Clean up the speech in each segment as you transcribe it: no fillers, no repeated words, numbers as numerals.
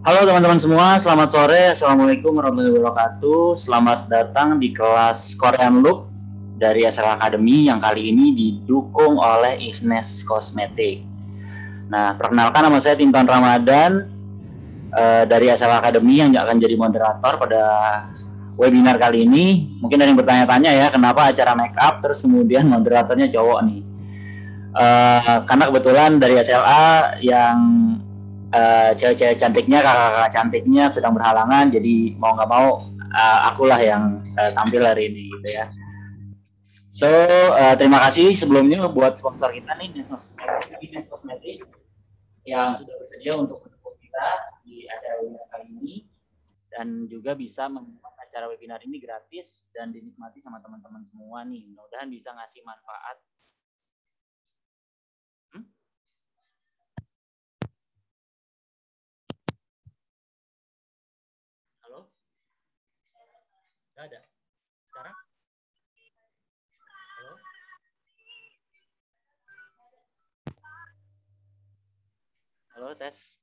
Halo teman-teman semua, selamat sore. Assalamualaikum warahmatullahi wabarakatuh. Selamat datang di kelas Korean Look dari SL Academy yang kali ini didukung oleh Isnes Cosmetic. Nah, perkenalkan nama saya Tinton Ramadan dari SL Academy yang akan jadi moderator pada webinar kali ini. Mungkin ada yang bertanya-tanya ya, kenapa acara make up terus kemudian moderatornya cowok nih? Karena kebetulan dari SLA yang cewek-cewek cantiknya, kakak-kakak cantiknya sedang berhalangan, jadi mau nggak mau akulah yang tampil hari ini gitu ya. So terima kasih sebelumnya buat sponsor kita nih, Business Cosmetic yang sudah bersedia untuk mendukung kita di acara webinar kali ini dan juga bisa membuat acara webinar ini gratis dan dinikmati sama teman-teman semua nih. Mudah-mudahan bisa ngasih manfaat. Halo? Nggak ada. Sekarang? Halo? Halo, tes.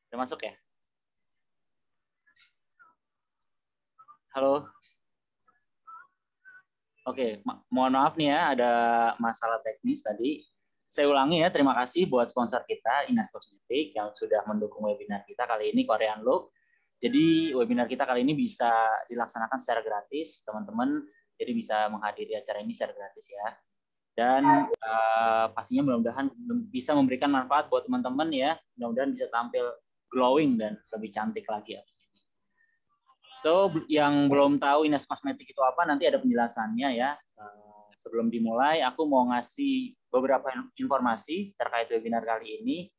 Udah masuk ya? Halo? Oke, mohon maaf nih ya, ada masalah teknis tadi. Saya ulangi ya, terima kasih buat sponsor kita, Inas Cosmetic, yang sudah mendukung webinar kita kali ini, Korean Look. Jadi, webinar kita kali ini bisa dilaksanakan secara gratis, teman-teman. Jadi, bisa menghadiri acara ini secara gratis ya. Dan pastinya mudah-mudahan bisa memberikan manfaat buat teman-teman ya. Mudah-mudahan bisa tampil glowing dan lebih cantik lagi ya. So, yang belum tahu Ines Kosmetik itu apa, nanti ada penjelasannya ya. Sebelum dimulai, aku mau ngasih beberapa informasi terkait webinar kali ini.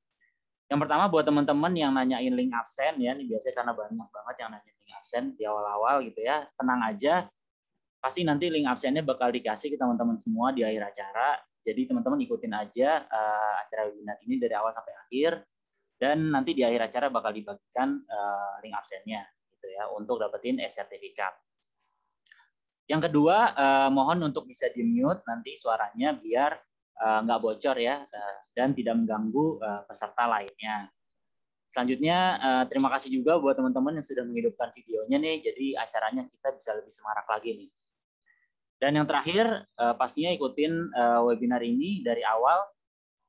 Yang pertama, buat teman-teman yang nanyain link absen, ya, ini biasanya karena banyak banget yang nanya link absen di awal-awal gitu ya. Tenang aja, pasti nanti link absennya bakal dikasih ke teman-teman semua di akhir acara. Jadi teman-teman ikutin aja acara webinar ini dari awal sampai akhir. Dan nanti di akhir acara bakal dibagikan link absennya gitu ya untuk dapetin e-sertifikat. Yang kedua, mohon untuk bisa di-mute nanti suaranya biar nggak bocor ya dan tidak mengganggu peserta lainnya. Selanjutnya, terima kasih juga buat teman-teman yang sudah menghidupkan videonya nih, jadi acaranya kita bisa lebih semarak lagi nih. Dan yang terakhir, pastinya ikutin webinar ini dari awal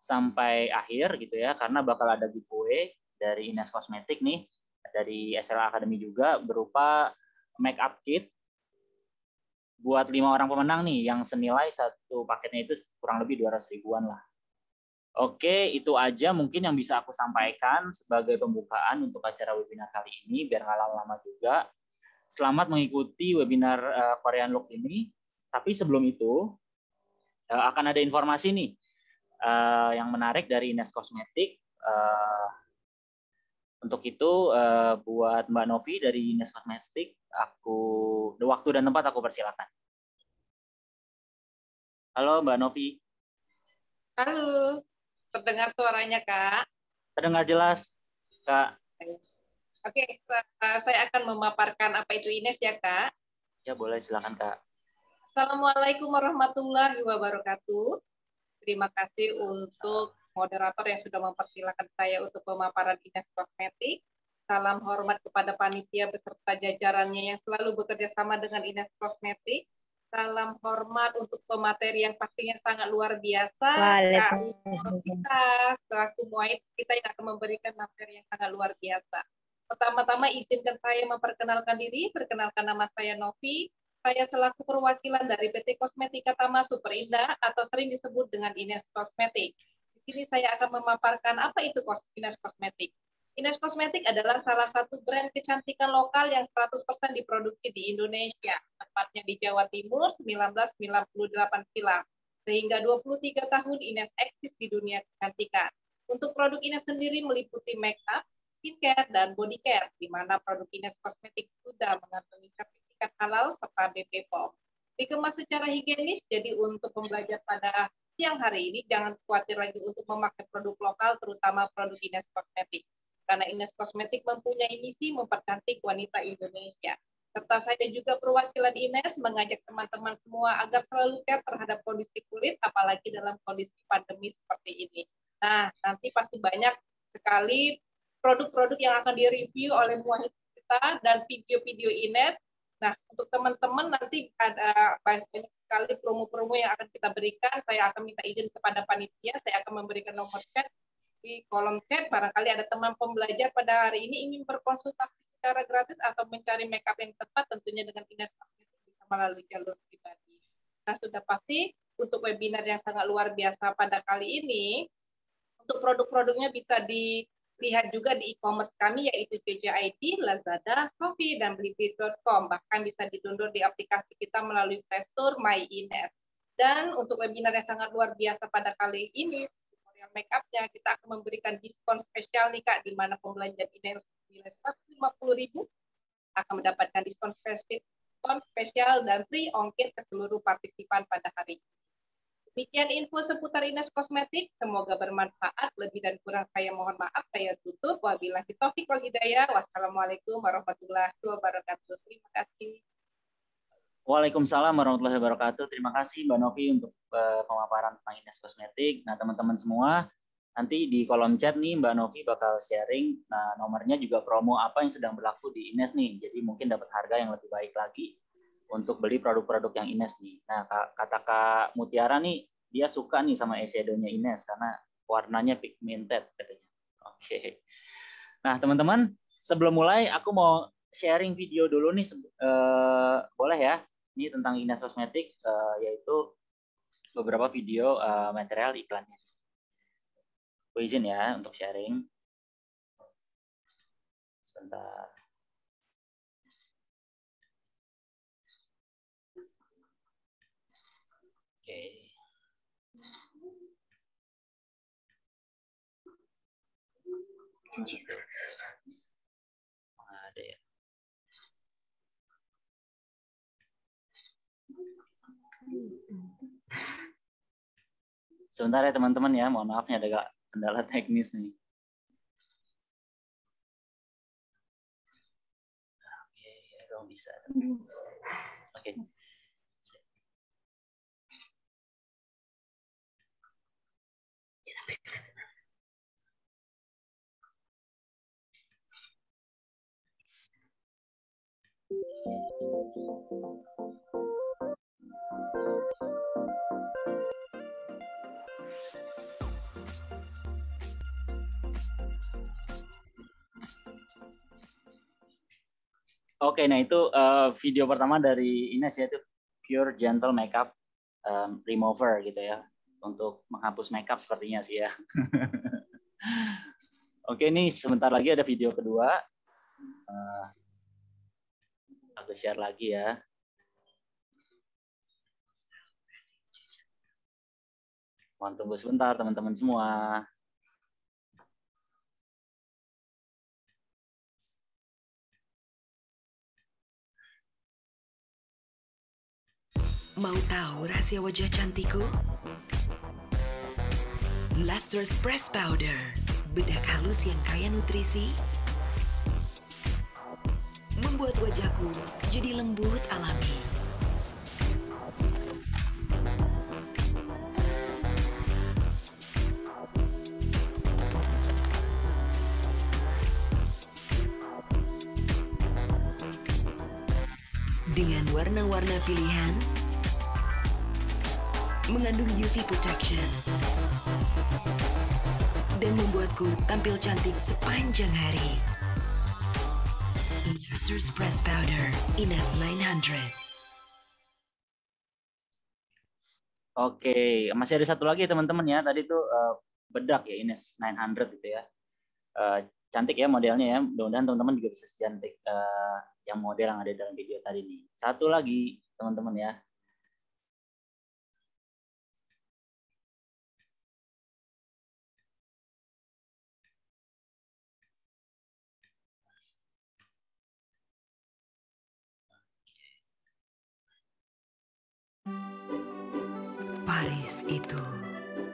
sampai akhir gitu ya, karena bakal ada giveaway dari Ines Cosmetic nih, dari SLA Academy juga berupa make up kit buat 5 orang pemenang nih yang senilai satu paketnya itu kurang lebih 200 ribuan lah. Oke, itu aja mungkin yang bisa aku sampaikan sebagai pembukaan untuk acara webinar kali ini biar nggak lama-lama juga. Selamat mengikuti webinar Korean Look ini. Tapi sebelum itu akan ada informasi nih yang menarik dari Ines Cosmetic. Untuk itu buat Mbak Novi dari Ines Cosmetic, waktu dan tempat aku persilakan. Halo Mbak Novi. Halo, terdengar suaranya Kak? Terdengar jelas, Kak. Oke, saya akan memaparkan apa itu Ines ya Kak. Ya boleh, silakan Kak. Assalamualaikum warahmatullahi wabarakatuh. Terima kasih untuk moderator yang sudah mempersilahkan saya untuk pemaparan Ines Cosmetic. Salam hormat kepada panitia beserta jajarannya yang selalu bekerja sama dengan Ines Cosmetic. Salam hormat untuk pemateri yang pastinya sangat luar biasa. Kak kita selaku muaid kita yang akan memberikan materi yang sangat luar biasa. Pertama-tama izinkan saya memperkenalkan diri. Perkenalkan nama saya Novi. Saya selaku perwakilan dari PT Kosmetika Tama Superindah atau sering disebut dengan Ines Cosmetic. Di sini saya akan memaparkan apa itu Ines Cosmetic. Ines Cosmetic adalah salah satu brand kecantikan lokal yang 100% diproduksi di Indonesia, tepatnya di Jawa Timur 1998 silam. Sehingga 23 tahun Ines eksis di dunia kecantikan. Untuk produk Ines sendiri meliputi make up, skincare, dan body care, di mana produk Ines Cosmetic sudah mengantongi sertifikat halal serta BPOM. Dikemas secara higienis, jadi untuk pembelajar pada siang hari ini jangan khawatir lagi untuk memakai produk lokal, terutama produk Ines Cosmetic. Karena Ines Cosmetic mempunyai misi mempercantik wanita Indonesia. Serta saya juga perwakilan Ines mengajak teman-teman semua agar selalu care terhadap kondisi kulit, apalagi dalam kondisi pandemi seperti ini. Nah, nanti pasti banyak sekali produk-produk yang akan direview oleh Muahid kita dan video-video Ines. Nah, untuk teman-teman nanti ada banyak sekali promo-promo yang akan kita berikan. Saya akan minta izin kepada panitia, saya akan memberikan nomor chat di kolom chat. Barangkali ada teman pembelajar pada hari ini ingin berkonsultasi secara gratis atau mencari makeup yang tepat, tentunya dengan Ines Kosmetik bisa melalui jalur pribadi. Nah, sudah pasti untuk webinar yang sangat luar biasa pada kali ini, untuk produk-produknya bisa dilihat juga di e-commerce kami, yaitu JJID, Lazada, Shopee, dan Blibli.com. Bahkan bisa di-download di aplikasi kita melalui Play Store My Ines. Dan untuk webinar yang sangat luar biasa pada kali ini, tutorial make-up-nya, kita akan memberikan diskon spesial nih Kak, di mana pembelanja Ines nilai 150.000 akan mendapatkan diskon spesial dan free ongkir ke seluruh partisipan pada hari ini. Demikian info seputar Ines Kosmetik. Semoga bermanfaat. Lebih dan kurang saya mohon maaf. Saya tutup. Wabillahi taufiq wal hidayah. Wassalamualaikum warahmatullahi wabarakatuh. Terima kasih. Waalaikumsalam warahmatullahi wabarakatuh. Terima kasih Mbak Novi untuk pemaparan tentang Ines Kosmetik. Nah, teman-teman semua, nanti di kolom chat nih Mbak Novi bakal sharing. Nah, nomornya juga promo apa yang sedang berlaku di Ines nih. Jadi mungkin dapat harga yang lebih baik lagi untuk beli produk-produk yang Ines nih. Nah, kata Kak Mutiara nih, dia suka nih sama eyeshadow-nya Ines karena warnanya pigmented katanya. Oke. Nah, teman-teman, sebelum mulai aku mau sharing video dulu nih, boleh ya? Ini tentang Ines Kosmetik, yaitu beberapa video material iklannya. Aku izin ya untuk sharing. Sebentar. Oke. Ada ya. Sebentar ya teman-teman ya, mohon maaf nih ada kendala teknis nih. Oke, ya dong bisa. Oke. Oke, nah itu video pertama dari Ines yaitu Pure Gentle Makeup Remover gitu ya, untuk menghapus makeup sepertinya sih ya. Oke, ini sebentar lagi ada video kedua. Aku share lagi ya. Mohon tunggu sebentar teman-teman semua. Mau tahu rahasia wajah cantikku? Lustrous Press Powder, bedak halus yang kaya nutrisi, membuat wajahku jadi lembut alami. Dengan warna-warna pilihan, mengandung UV protection, dan membuatku tampil cantik sepanjang hari. Lustrous Press Powder, Ines 900. Oke, masih ada satu lagi teman-teman ya. Tadi tuh bedak ya Ines 900 gitu ya. Cantik ya modelnya ya. Mudah-mudahan teman-teman juga bisa secantik yang model yang ada dalam video tadi nih. Satu lagi teman-teman ya. Paris itu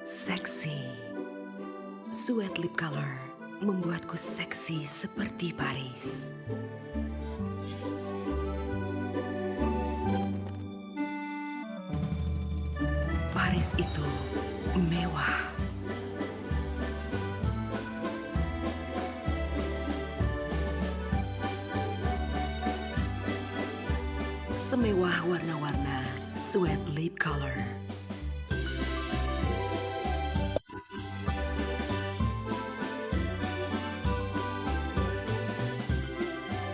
seksi. Sweat lip color membuatku seksi seperti Paris. Paris itu mewah. semewah warna-warna Sweat Lip Color.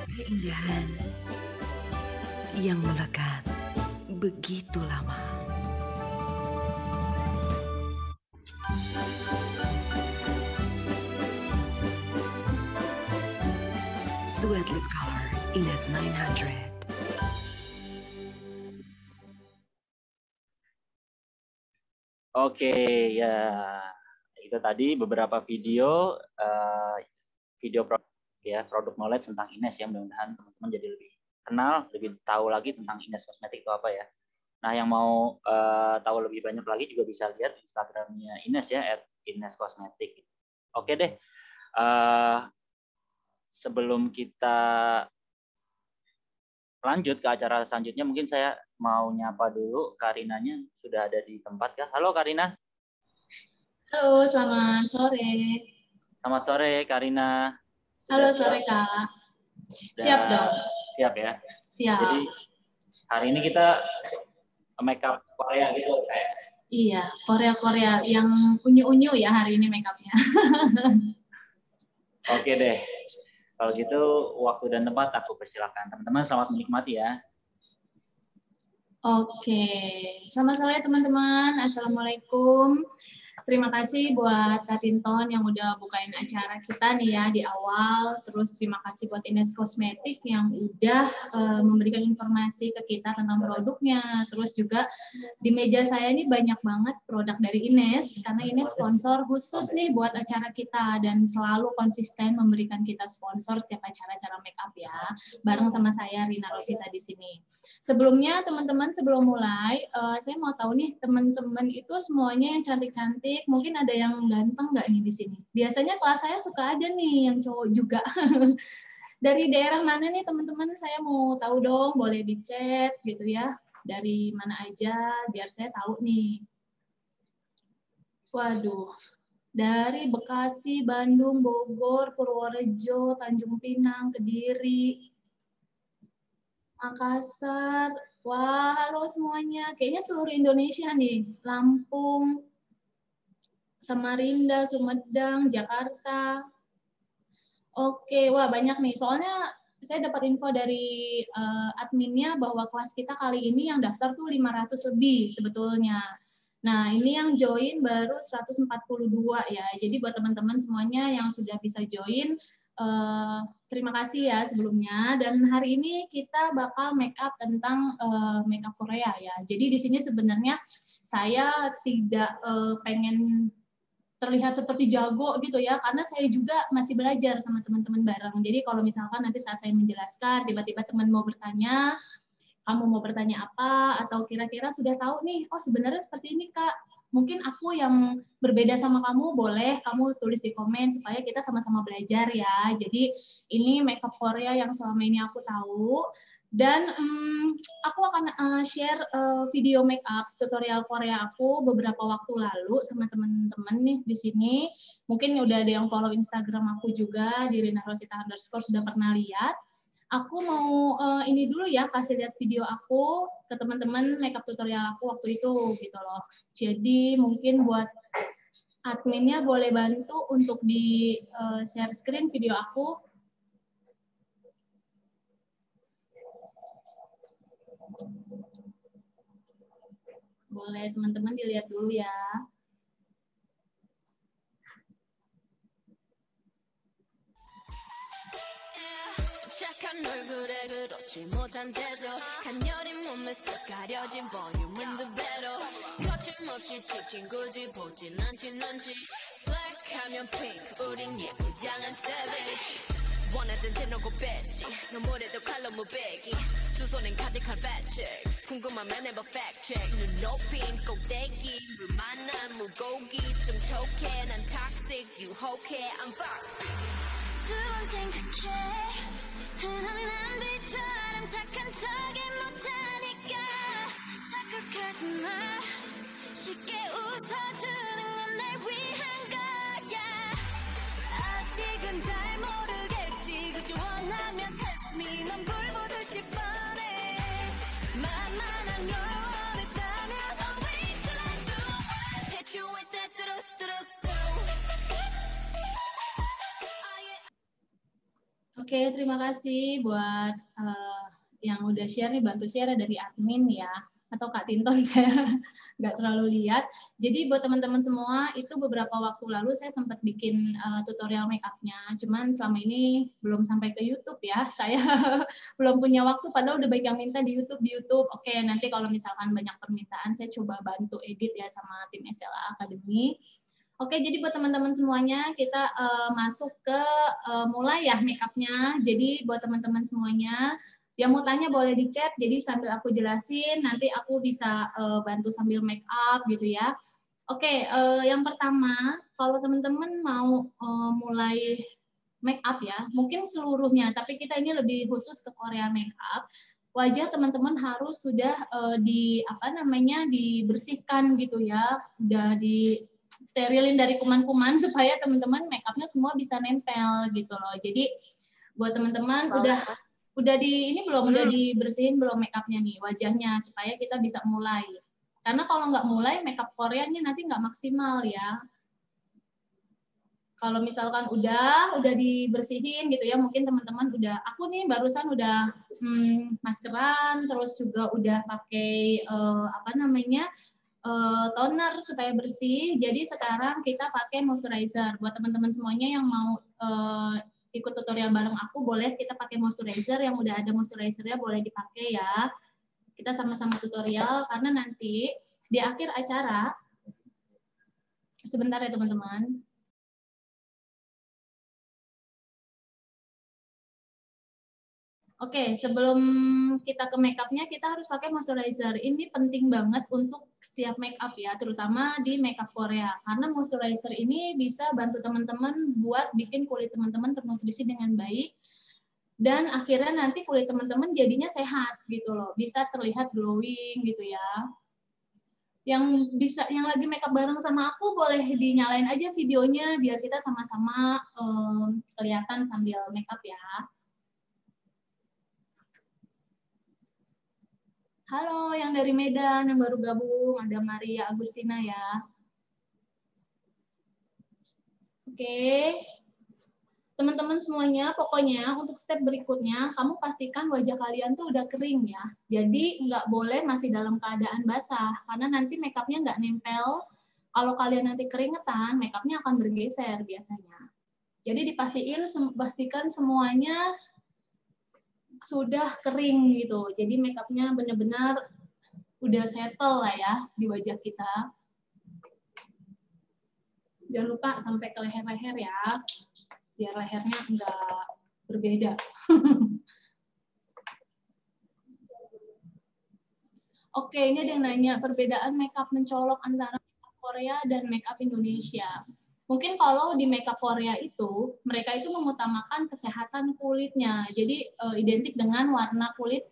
Keindahan yang melekat begitu lama. Sweat Lip Color Ines 900. Oke, ya itu tadi beberapa video produk knowledge tentang Ines ya. Mudah-mudahan teman-teman jadi lebih kenal, lebih tahu lagi tentang Ines Kosmetik itu apa ya. Nah, yang mau tahu lebih banyak lagi juga bisa lihat Instagramnya Ines ya, @ines_kosmetik. Oke deh, sebelum kita lanjut ke acara selanjutnya, mungkin saya mau nyapa dulu Karinanya, sudah ada di tempat kah? Halo Karina. Halo, selamat sore. Selamat sore Karina. Halo sore Kak. Siap dong. Siap ya. Siap. Jadi hari ini kita makeup Korea gitu kayak. Iya, Korea yang unyu-unyu ya hari ini makeupnya. Oke deh. Kalau gitu waktu dan tempat aku persilakan. Teman-teman selamat menikmati ya. Oke, selamat sore teman-teman. Assalamualaikum. Terima kasih buat Kak Tinton yang udah bukain acara kita nih ya di awal. Terus terima kasih buat Ines Kosmetik yang udah memberikan informasi ke kita tentang produknya. Terus juga di meja saya ini banyak banget produk dari Ines karena Ines sponsor khusus nih buat acara kita dan selalu konsisten memberikan kita sponsor setiap acara-acara make up ya. Bareng sama saya Rina Rosita di sini. Sebelumnya teman-teman sebelum mulai saya mau tahu nih teman-teman itu semuanya yang cantik-cantik. Mungkin ada yang ganteng nggak nih di sini? Biasanya kelas saya suka ada nih yang cowok juga. Dari daerah mana nih teman-teman? Saya mau tahu dong, boleh di chat gitu ya. Dari mana aja, biar saya tahu nih. Waduh, dari Bekasi, Bandung, Bogor, Purworejo, Tanjung Pinang, Kediri, Makassar. Wah, halo semuanya. Kayaknya seluruh Indonesia nih. Lampung, Samarinda, Sumedang, Jakarta. Oke, wah banyak nih. Soalnya saya dapat info dari adminnya bahwa kelas kita kali ini yang daftar tuh 500 lebih sebetulnya. Nah, ini yang join baru 142 ya. Jadi buat teman-teman semuanya yang sudah bisa join, terima kasih ya sebelumnya. Dan hari ini kita bakal make up tentang make up Korea ya. Jadi di sini sebenarnya saya tidak pengen terlihat seperti jago gitu ya, karena saya juga masih belajar sama teman-teman bareng. Jadi kalau misalkan nanti saat saya menjelaskan, tiba-tiba teman mau bertanya, kamu mau bertanya apa, atau kira-kira sudah tahu nih, oh sebenarnya seperti ini Kak, mungkin aku yang berbeda sama kamu, boleh kamu tulis di komen supaya kita sama-sama belajar ya. Jadi ini makeup Korea yang selama ini aku tahu. Dan aku akan share video makeup tutorial Korea aku beberapa waktu lalu sama teman-teman nih di sini. Mungkin udah ada yang follow Instagram aku juga di Rina Rosita _ sudah pernah lihat. Aku mau ini dulu ya, kasih lihat video aku ke teman-teman makeup tutorial aku waktu itu gitu loh. Jadi mungkin buat adminnya boleh bantu untuk di share screen video aku. Boleh teman-teman dilihat dulu ya. 착한 얼굴에 그렇지 못한 태도 간녀린 몸에서 가려진 볼륨은 두 배로 거침없이 찍힌 굳이 보진 않지 넌지 black하면 pink 우린 예쁘장한 savage 원하던 대놓고 뺐지 너무래도 칼로 무배기 두 손엔 가득한 fat checks 궁금하면 해봐 fact check 눈높인 꼭대기 물 만난 물고기 좀 톡해 난 toxic 유혹해 I'm foxy 두 번 생각해 흔한 남들처럼 착한 척이 못하니까 착각하지 마 쉽게 웃어주는 건 날 위한 거야 아직은 잘 모르겠지 그저 원하면 test me 넌 불 보듯이 뻔해 Oke, terima kasih buat yang udah share nih, bantu share dari admin ya, atau Kak Tinton saya nggak terlalu lihat. Jadi buat teman-teman semua, itu beberapa waktu lalu saya sempat bikin tutorial make up-nya, cuman selama ini belum sampai ke YouTube ya, saya belum punya waktu, padahal udah banyak yang minta di YouTube. Oke, nanti kalau misalkan banyak permintaan, saya coba bantu edit ya sama tim SLA Academy. Oke, jadi buat teman-teman semuanya, kita masuk ke mulai ya make up-nya. Jadi buat teman-teman semuanya, yang mau tanya boleh di chat, jadi sambil aku jelasin, nanti aku bisa bantu sambil make up gitu ya. Oke, yang pertama, kalau teman-teman mau mulai make up ya, mungkin seluruhnya, tapi kita ini lebih khusus ke Korea make up. Wajah teman-teman harus sudah dibersihkan gitu ya, udah di sterilin dari kuman-kuman supaya teman-teman make up-nya semua bisa nempel gitu loh. Jadi buat teman-teman udah dibersihin belum make up-nya nih, wajahnya, supaya kita bisa mulai. Karena kalau nggak mulai, make up Koreanya nanti nggak maksimal ya. Kalau misalkan udah dibersihin gitu ya, mungkin teman-teman aku nih barusan udah maskeran, terus juga udah pakai toner supaya bersih. Jadi sekarang kita pakai moisturizer. Buat teman-teman semuanya yang mau ikut tutorial bareng aku, boleh kita pakai moisturizer, yang udah ada moisturizernya boleh dipakai ya. Kita sama-sama tutorial, karena nanti di akhir acara, sebentar ya teman-teman. Oke, sebelum kita ke make up-nya, kita harus pakai moisturizer. Ini penting banget untuk setiap make up ya, terutama di make up Korea. Karena moisturizer ini bisa bantu teman-teman buat bikin kulit teman-teman ternutrisi dengan baik. Dan akhirnya nanti kulit teman-teman jadinya sehat gitu loh. Bisa terlihat glowing gitu ya. Yang lagi make up bareng sama aku, boleh dinyalain aja videonya biar kita sama-sama kelihatan sambil make up ya. Halo, yang dari Medan, yang baru gabung, ada Maria Agustina ya. Oke. Teman-teman semuanya, pokoknya untuk step berikutnya, kamu pastikan wajah kalian tuh udah kering ya. Jadi nggak boleh masih dalam keadaan basah, karena nanti make up-nya nggak nempel. Kalau kalian nanti keringetan, make up-nya akan bergeser biasanya. Jadi pastikan semuanya sudah kering gitu. Jadi make up-nya benar-benar udah settle lah ya di wajah kita. Jangan lupa sampai ke leher-leher ya, biar lehernya enggak berbeda. Oke, ini ada yang nanya perbedaan make up mencolok antara make up Korea dan make up Indonesia. Mungkin kalau di makeup Korea itu, mereka itu mengutamakan kesehatan kulitnya. Jadi identik dengan warna kulit,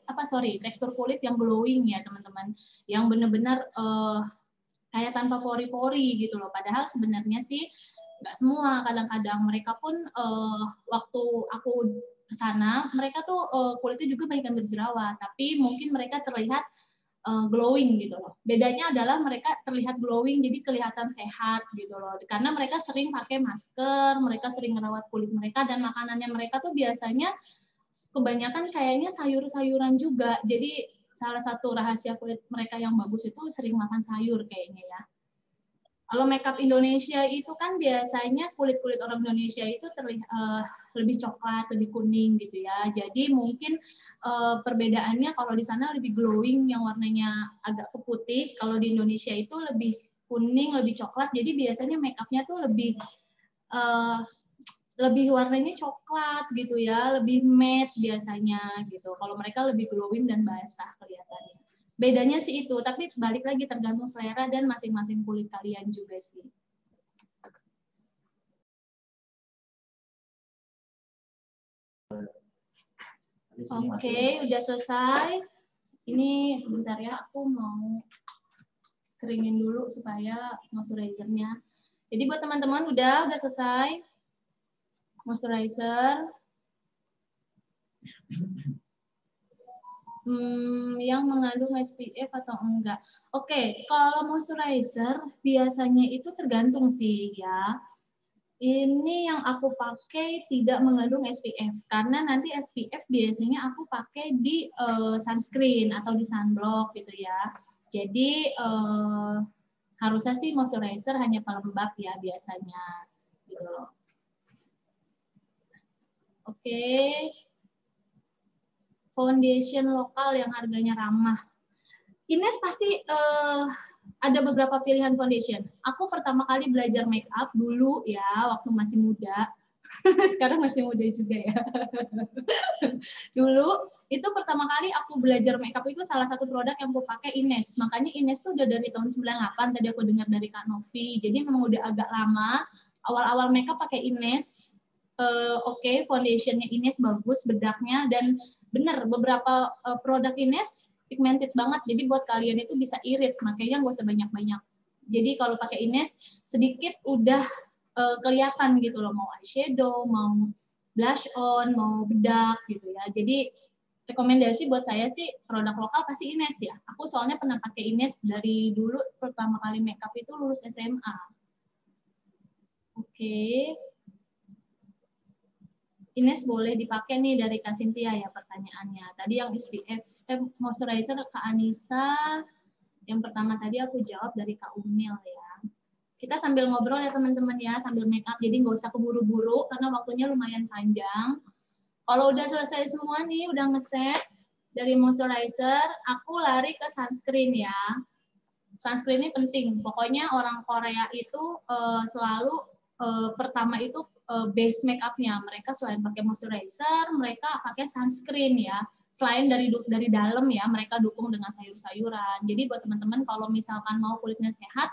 tekstur kulit yang glowing ya teman-teman. Yang benar-benar kayak tanpa pori-pori gitu loh. Padahal sebenarnya sih nggak semua. Kadang-kadang mereka pun waktu aku ke sana, mereka tuh kulitnya juga banyak yang berjerawat. Tapi mungkin mereka terlihat glowing gitu loh. Bedanya adalah mereka terlihat glowing, jadi kelihatan sehat gitu loh. Karena mereka sering pakai masker, mereka sering merawat kulit mereka, dan makanannya mereka tuh biasanya kebanyakan kayaknya sayur-sayuran juga. Jadi salah satu rahasia kulit mereka yang bagus itu sering makan sayur kayaknya ya. Kalau makeup Indonesia itu kan biasanya kulit-kulit orang Indonesia itu terlihat lebih coklat, lebih kuning gitu ya. Jadi mungkin perbedaannya kalau di sana lebih glowing yang warnanya agak ke putih, kalau di Indonesia itu lebih kuning, lebih coklat. Jadi biasanya makeupnya tuh lebih warnanya coklat gitu ya, lebih matte biasanya gitu. Kalau mereka lebih glowing dan basah kelihatannya. Bedanya sih itu, tapi balik lagi tergantung selera dan masing-masing kulit kalian juga sih. Oke, udah selesai. Ini sebentar ya, aku mau keringin dulu supaya moisturizer-nya. Jadi buat teman-teman udah selesai moisturizer. yang mengandung SPF atau enggak. Oke, kalau moisturizer biasanya itu tergantung sih ya. Ini yang aku pakai tidak mengandung SPF karena nanti SPF biasanya aku pakai di sunscreen atau di sunblock gitu ya. Jadi harusnya sih moisturizer hanya pelembab ya biasanya gitu loh. Oke. Foundation lokal yang harganya ramah. Ines pasti ada beberapa pilihan foundation. Aku pertama kali belajar make up dulu ya, waktu masih muda. Sekarang masih muda juga ya. Dulu itu pertama kali aku belajar make up itu salah satu produk yang aku pakai Ines. Makanya Ines tuh udah dari tahun 98 tadi aku dengar dari Kak Novi. Jadi memang udah agak lama. Awal-awal make up pakai Ines. Oke, foundationnya Ines bagus, bedaknya, dan bener beberapa produk Ines pigmented banget, jadi buat kalian itu bisa irit, makanya nggak usah banyak-banyak. Jadi kalau pakai Ines sedikit udah kelihatan gitu loh, mau eyeshadow, mau blush on, mau bedak gitu ya. Jadi rekomendasi buat saya sih produk lokal pasti Ines ya. Aku soalnya pernah pakai Ines dari dulu pertama kali makeup itu lulus SMA. Oke. Ines boleh dipakai nih dari Kak Cynthia ya pertanyaannya. Tadi yang SPF moisturizer Kak Anissa, yang pertama tadi aku jawab dari Kak Umil ya. Kita sambil ngobrol ya teman-teman ya, sambil make up, jadi nggak usah keburu-buru karena waktunya lumayan panjang. Kalau udah selesai semua nih, udah ngeset dari moisturizer, aku lari ke sunscreen ya. Sunscreen ini penting, pokoknya orang Korea itu selalu pertama itu base make up-nya. Mereka selain pakai moisturizer, mereka pakai sunscreen ya. Selain dari dalam ya, mereka dukung dengan sayur-sayuran. Jadi buat teman-teman kalau misalkan mau kulitnya sehat,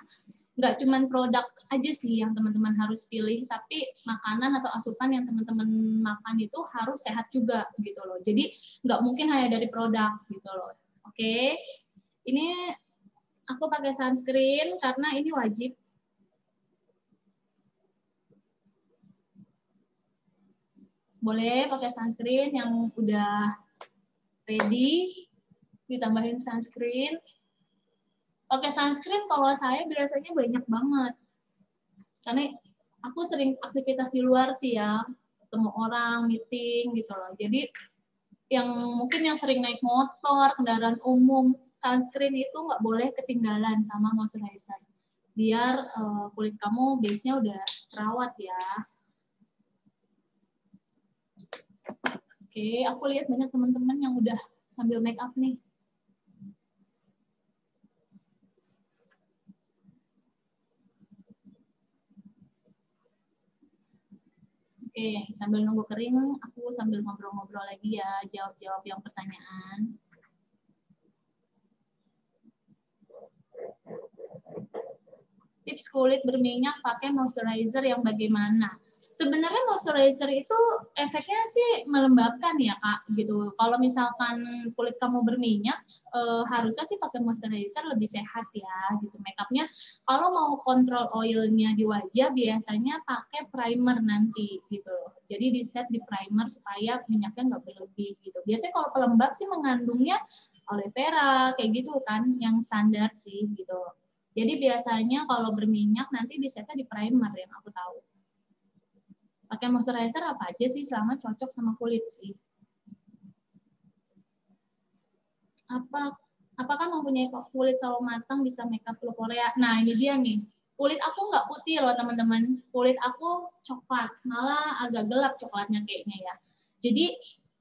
nggak cuma produk aja sih yang teman-teman harus pilih, tapi makanan atau asupan yang teman-teman makan itu harus sehat juga gitu loh. Jadi nggak mungkin hanya dari produk gitu loh. Oke, ini aku pakai sunscreen karena ini wajib. Boleh pakai sunscreen yang udah ready, ditambahin sunscreen. Pakai sunscreen kalau saya biasanya banyak banget. Karena aku sering aktivitas di luar sih ya, ketemu orang, meeting gitu loh. Jadi yang mungkin yang sering naik motor, kendaraan umum, sunscreen itu nggak boleh ketinggalan sama moisturizer. Biar kulit kamu base-nya udah terawat ya. Oke, aku lihat banyak teman-teman yang udah sambil make up nih. Oke, sambil nunggu kering, aku sambil ngobrol-ngobrol lagi ya, jawab-jawab yang pertanyaan. Tips kulit berminyak pakai moisturizer yang bagaimana? Sebenarnya moisturizer itu efeknya sih melembabkan ya Kak, gitu. Kalau misalkan kulit kamu berminyak, harusnya sih pakai moisturizer lebih sehat ya, gitu. Makeupnya kalau mau kontrol oilnya di wajah, biasanya pakai primer nanti, gitu. Jadi di set di primer supaya minyaknya nggak berlebih, gitu. Biasanya kalau pelembab sih mengandungnya aloe vera, kayak gitu kan, yang standar sih, gitu. Jadi biasanya kalau berminyak nanti di setnya di primer yang aku tahu. Pakai moisturizer apa aja sih selama cocok sama kulit sih. Apakah mempunyai kulit sawo matang bisa makeup look Korea? Nah ini dia nih. Kulit aku nggak putih loh teman-teman. Kulit aku coklat, malah agak gelap coklatnya kayaknya ya. Jadi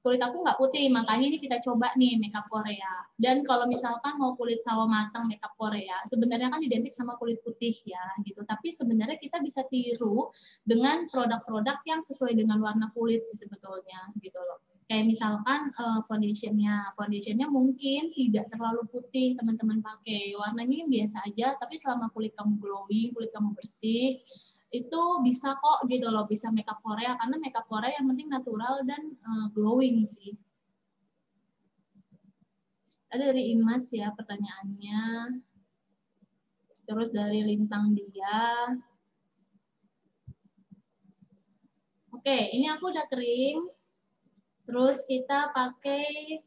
kulit aku nggak putih, makanya ini kita coba nih makeup Korea. Dan kalau misalkan mau kulit sawo matang makeup Korea, sebenarnya kan identik sama kulit putih ya, gitu. Tapi sebenarnya kita bisa tiru dengan produk-produk yang sesuai dengan warna kulit sih sebetulnya, gitu loh. Kayak misalkan foundationnya mungkin tidak terlalu putih teman-teman pakai, warnanya biasa aja, tapi selama kulit kamu glowing, kulit kamu bersih, itu bisa kok gitu loh, bisa makeup Korea, karena makeup Korea yang penting natural dan glowing sih. Ada dari Imas ya pertanyaannya. Terus dari Lintang Dia. Oke, ini aku udah kering. Terus kita pakai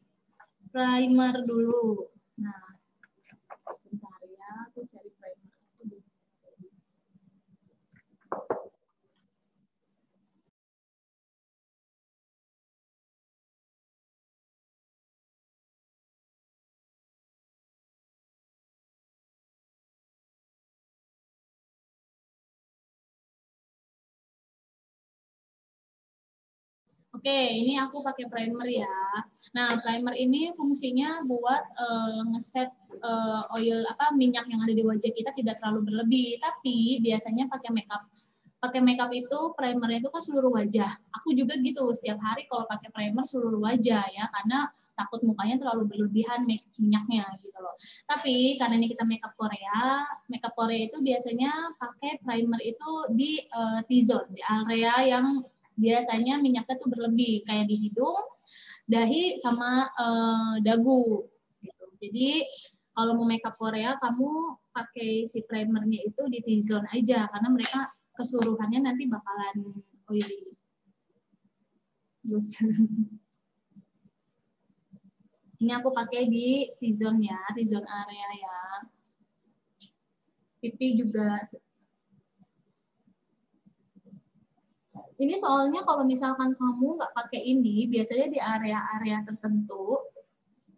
primer dulu. Nah, sebentar ya, aku cari primer. Oke, ini aku pakai primer ya. Nah, primer ini fungsinya buat ngeset oil minyak yang ada di wajah kita tidak terlalu berlebih. Tapi biasanya pakai makeup itu primernya itu kan seluruh wajah. Aku juga gitu setiap hari kalau pakai primer seluruh wajah ya, karena takut mukanya terlalu berlebihan minyaknya gitu loh. Tapi karena ini kita makeup Korea itu biasanya pakai primer itu di T-zone, di area yang biasanya minyaknya tuh berlebih, kayak di hidung, dahi, sama dagu. Gitu. Jadi kalau mau makeup Korea, kamu pakai si primernya itu di T-zone aja, karena mereka keseluruhannya nanti bakalan oily. Ini aku pakai di T-zone ya, T-zone area ya. Pipi juga. Ini soalnya kalau misalkan kamu nggak pakai ini, biasanya di area-area tertentu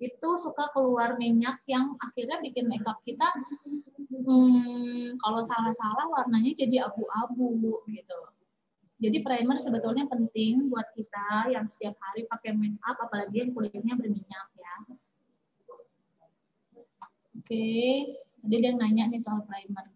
itu suka keluar minyak yang akhirnya bikin makeup kita kalau salah-salah warnanya jadi abu-abu gitu. Jadi primer sebetulnya penting buat kita yang setiap hari pakai makeup, apalagi yang kulitnya berminyak ya. Oke, tadi dia nanya nih soal primer.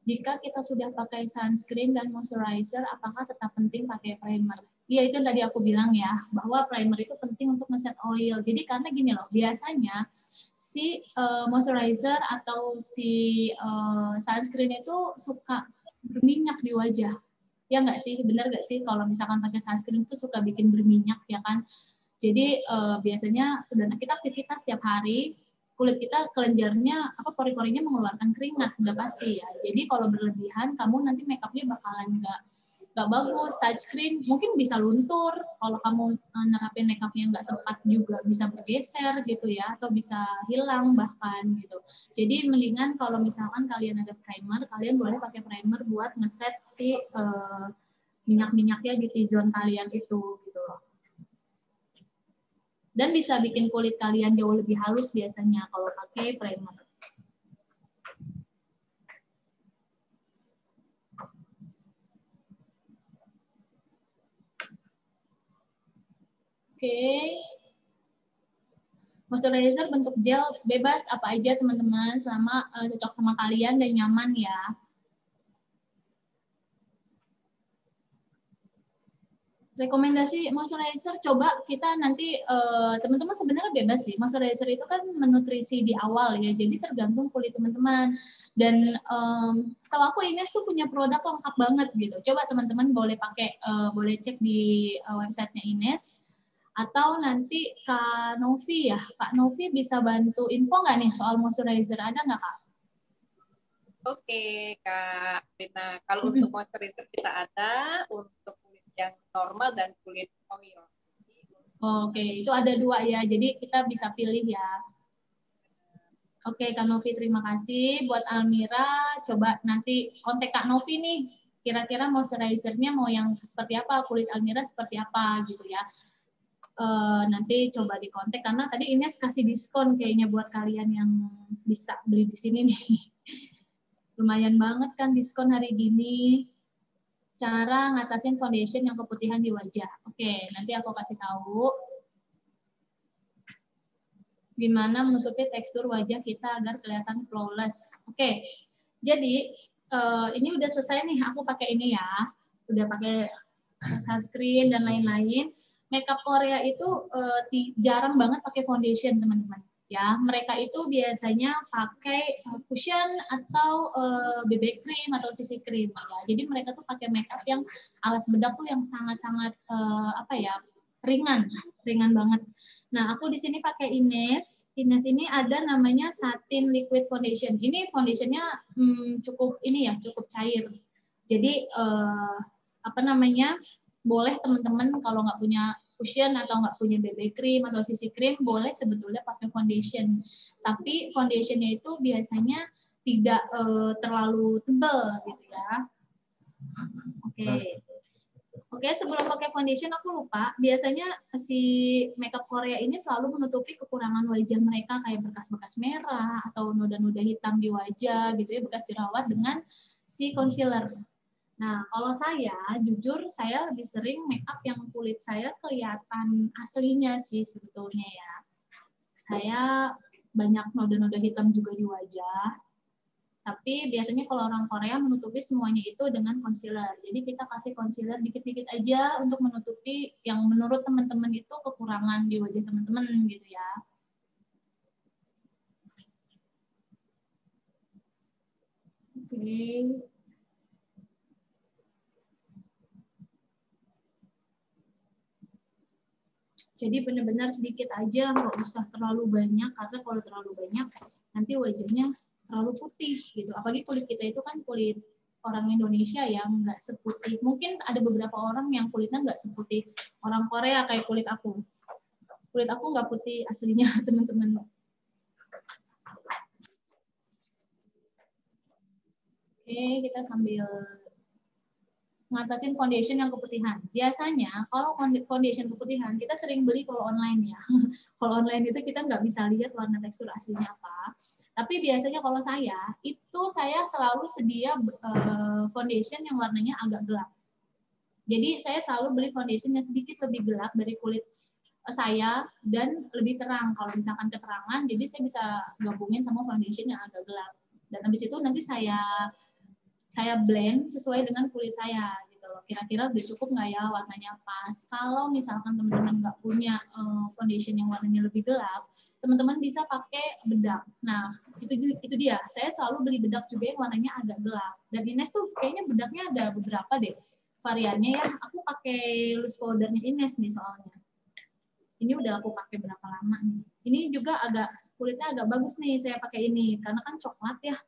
Jika kita sudah pakai sunscreen dan moisturizer, apakah tetap penting pakai primer? Iya, itu tadi aku bilang ya, bahwa primer itu penting untuk ngeset oil. Jadi karena gini loh, biasanya si moisturizer atau si sunscreen itu suka berminyak di wajah. Ya nggak sih? Benar nggak sih kalau misalkan pakai sunscreen itu suka bikin berminyak ya kan? Jadi biasanya kita aktivitas setiap hari, kulit kita kelenjarnya pori-porinya mengeluarkan keringat, udah pasti ya. Jadi kalau berlebihan kamu nanti makeupnya bakalan nggak bagus. Touchscreen mungkin bisa luntur kalau kamu nerapin makeupnya nggak tepat, juga bisa bergeser gitu ya, atau bisa hilang bahkan gitu. Jadi mendingan kalau misalkan kalian ada primer, kalian boleh pakai primer buat ngeset si minyak-minyaknya di T-zone kalian itu gitu loh. Dan bisa bikin kulit kalian jauh lebih halus biasanya kalau pakai primer. Oke. Moisturizer bentuk gel bebas apa aja teman-teman, selama cocok sama kalian dan nyaman ya. Rekomendasi moisturizer, coba kita nanti teman-teman sebenarnya bebas sih. Moisturizer itu kan menutrisi di awal ya, jadi tergantung kulit teman-teman. Dan setahu aku Ines tuh punya produk lengkap banget gitu. Coba teman-teman boleh pakai, boleh cek di websitenya Ines, atau nanti Kak Novi ya. Kak Novi bisa bantu info nggak nih soal moisturizer, ada nggak Kak? Oke Kak Rina, kalau untuk moisturizer kita ada untuk yang normal dan kulit oil. Oke, itu ada dua ya, jadi kita bisa pilih ya. Oke, Kak Novi terima kasih. Buat Almira, coba nanti kontak Kak Novi nih, kira-kira moisturizer-nya mau yang seperti apa, kulit Almira seperti apa gitu ya. Nanti coba dikontak, karena tadi Ines kasih diskon kayaknya buat kalian yang bisa beli di sini nih. Lumayan banget kan diskon hari gini. Cara ngatasin foundation yang keputihan di wajah. Oke, nanti aku kasih tahu gimana menutupi tekstur wajah kita agar kelihatan flawless. Oke, jadi ini udah selesai nih. Aku pakai ini ya, udah pakai sunscreen dan lain-lain. Makeup Korea itu jarang banget pakai foundation teman-teman. Ya, mereka itu biasanya pakai cushion atau BB cream atau CC cream ya. Jadi mereka tuh pakai makeup yang alas bedak tuh yang sangat-sangat ringan banget. Nah, aku di sini pakai Ines. Ines ini ada namanya Satin Liquid Foundation. Ini foundationnya cukup cair. Jadi boleh teman-teman kalau nggak punya cushion atau nggak punya BB cream atau CC cream, boleh sebetulnya pakai foundation. Tapi foundationnya itu biasanya tidak terlalu tebal gitu ya. Oke, sebelum pakai foundation aku lupa, biasanya si makeup Korea ini selalu menutupi kekurangan wajah mereka kayak bekas-bekas merah atau noda-noda hitam di wajah gitu ya, bekas jerawat dengan si concealer. Nah, kalau saya, jujur saya lebih sering makeup yang kulit saya kelihatan aslinya sih sebetulnya ya. Saya banyak noda-noda hitam juga di wajah. Tapi biasanya kalau orang Korea menutupi semuanya itu dengan concealer. Jadi kita kasih concealer dikit-dikit aja untuk menutupi yang menurut teman-teman itu kekurangan di wajah teman-teman gitu ya. Oke. Jadi benar-benar sedikit aja, nggak usah terlalu banyak, karena kalau terlalu banyak nanti wajahnya terlalu putih gitu. Apalagi kulit kita itu kan kulit orang Indonesia yang nggak seputih. Mungkin ada beberapa orang yang kulitnya nggak seputih orang Korea kayak kulit aku. Kulit aku nggak putih aslinya teman-teman. Oke, kita sambil ngatasin foundation yang keputihan. Biasanya kalau foundation keputihan kita sering beli kalau online ya. Kalau online itu kita nggak bisa lihat warna tekstur aslinya apa. Tapi biasanya kalau saya selalu sedia foundation yang warnanya agak gelap. Jadi saya selalu beli foundation yang sedikit lebih gelap dari kulit saya dan lebih terang. Kalau misalkan keterangan, jadi saya bisa gabungin sama foundation yang agak gelap. Dan habis itu nanti saya blend sesuai dengan kulit saya gitu loh. Kira-kira udah cukup nggak ya warnanya pas. Kalau misalkan teman-teman nggak punya foundation yang warnanya lebih gelap, teman-teman bisa pakai bedak. Nah, itu dia. Saya selalu beli bedak juga yang warnanya agak gelap. Dan Ines tuh kayaknya bedaknya ada beberapa deh variannya ya. Aku pakai loose powdernya Ines nih soalnya. Ini udah aku pakai berapa lama nih. Ini juga kulitnya agak bagus nih saya pakai ini karena kan coklat ya.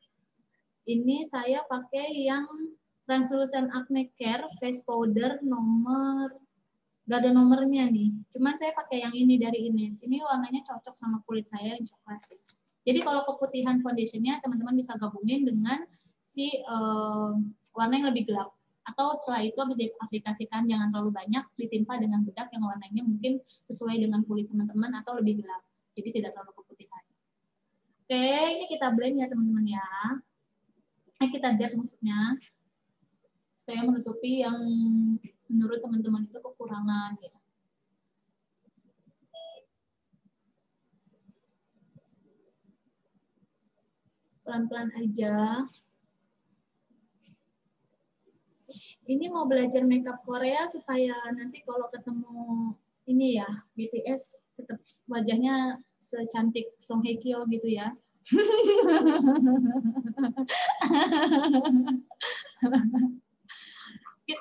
Ini saya pakai yang Translucent Acne Care Face Powder nomor, gak ada nomornya nih. Cuman saya pakai yang ini dari Ines. Ini warnanya cocok sama kulit saya yang coklat. Jadi kalau keputihan foundationnya teman-teman bisa gabungin dengan si warna yang lebih gelap. Atau setelah itu aplikasikan, jangan terlalu banyak, ditimpa dengan bedak yang warnanya mungkin sesuai dengan kulit teman-teman atau lebih gelap. Jadi tidak terlalu keputihan. Oke, ini kita blend ya teman-teman ya. Kita dab maksudnya supaya menutupi yang menurut teman-teman itu kekurangan ya. Pelan-pelan aja. Ini mau belajar makeup Korea supaya nanti kalau ketemu ini ya BTS tetap wajahnya secantik Song Hye Kyo gitu ya.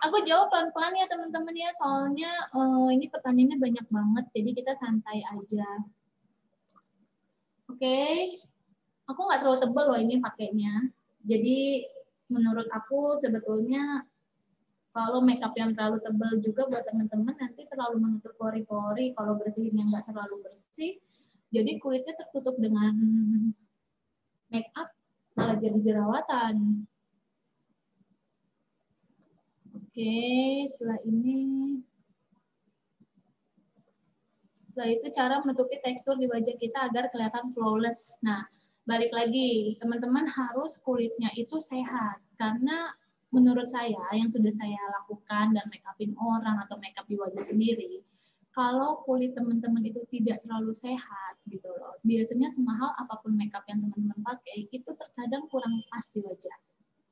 Aku jawab pelan-pelan ya teman-teman ya, soalnya ini pertanyaannya banyak banget, jadi kita santai aja. Oke, aku nggak terlalu tebal loh ini pakainya. Jadi menurut aku sebetulnya kalau makeup yang terlalu tebal juga buat teman-teman nanti terlalu menutup pori-pori, kalau bersihinnya nggak terlalu bersih, jadi kulitnya tertutup dengan makeup malah jadi jerawatan. Oke, setelah itu cara menutupi tekstur di wajah kita agar kelihatan flawless. Nah, balik lagi, teman-teman harus kulitnya itu sehat. Karena menurut saya, yang sudah saya lakukan dan make upin orang atau make up di wajah sendiri, kalau kulit teman-teman itu tidak terlalu sehat, gitu loh, biasanya semahal apapun make up yang teman-teman pakai, itu terkadang kurang pas di wajah.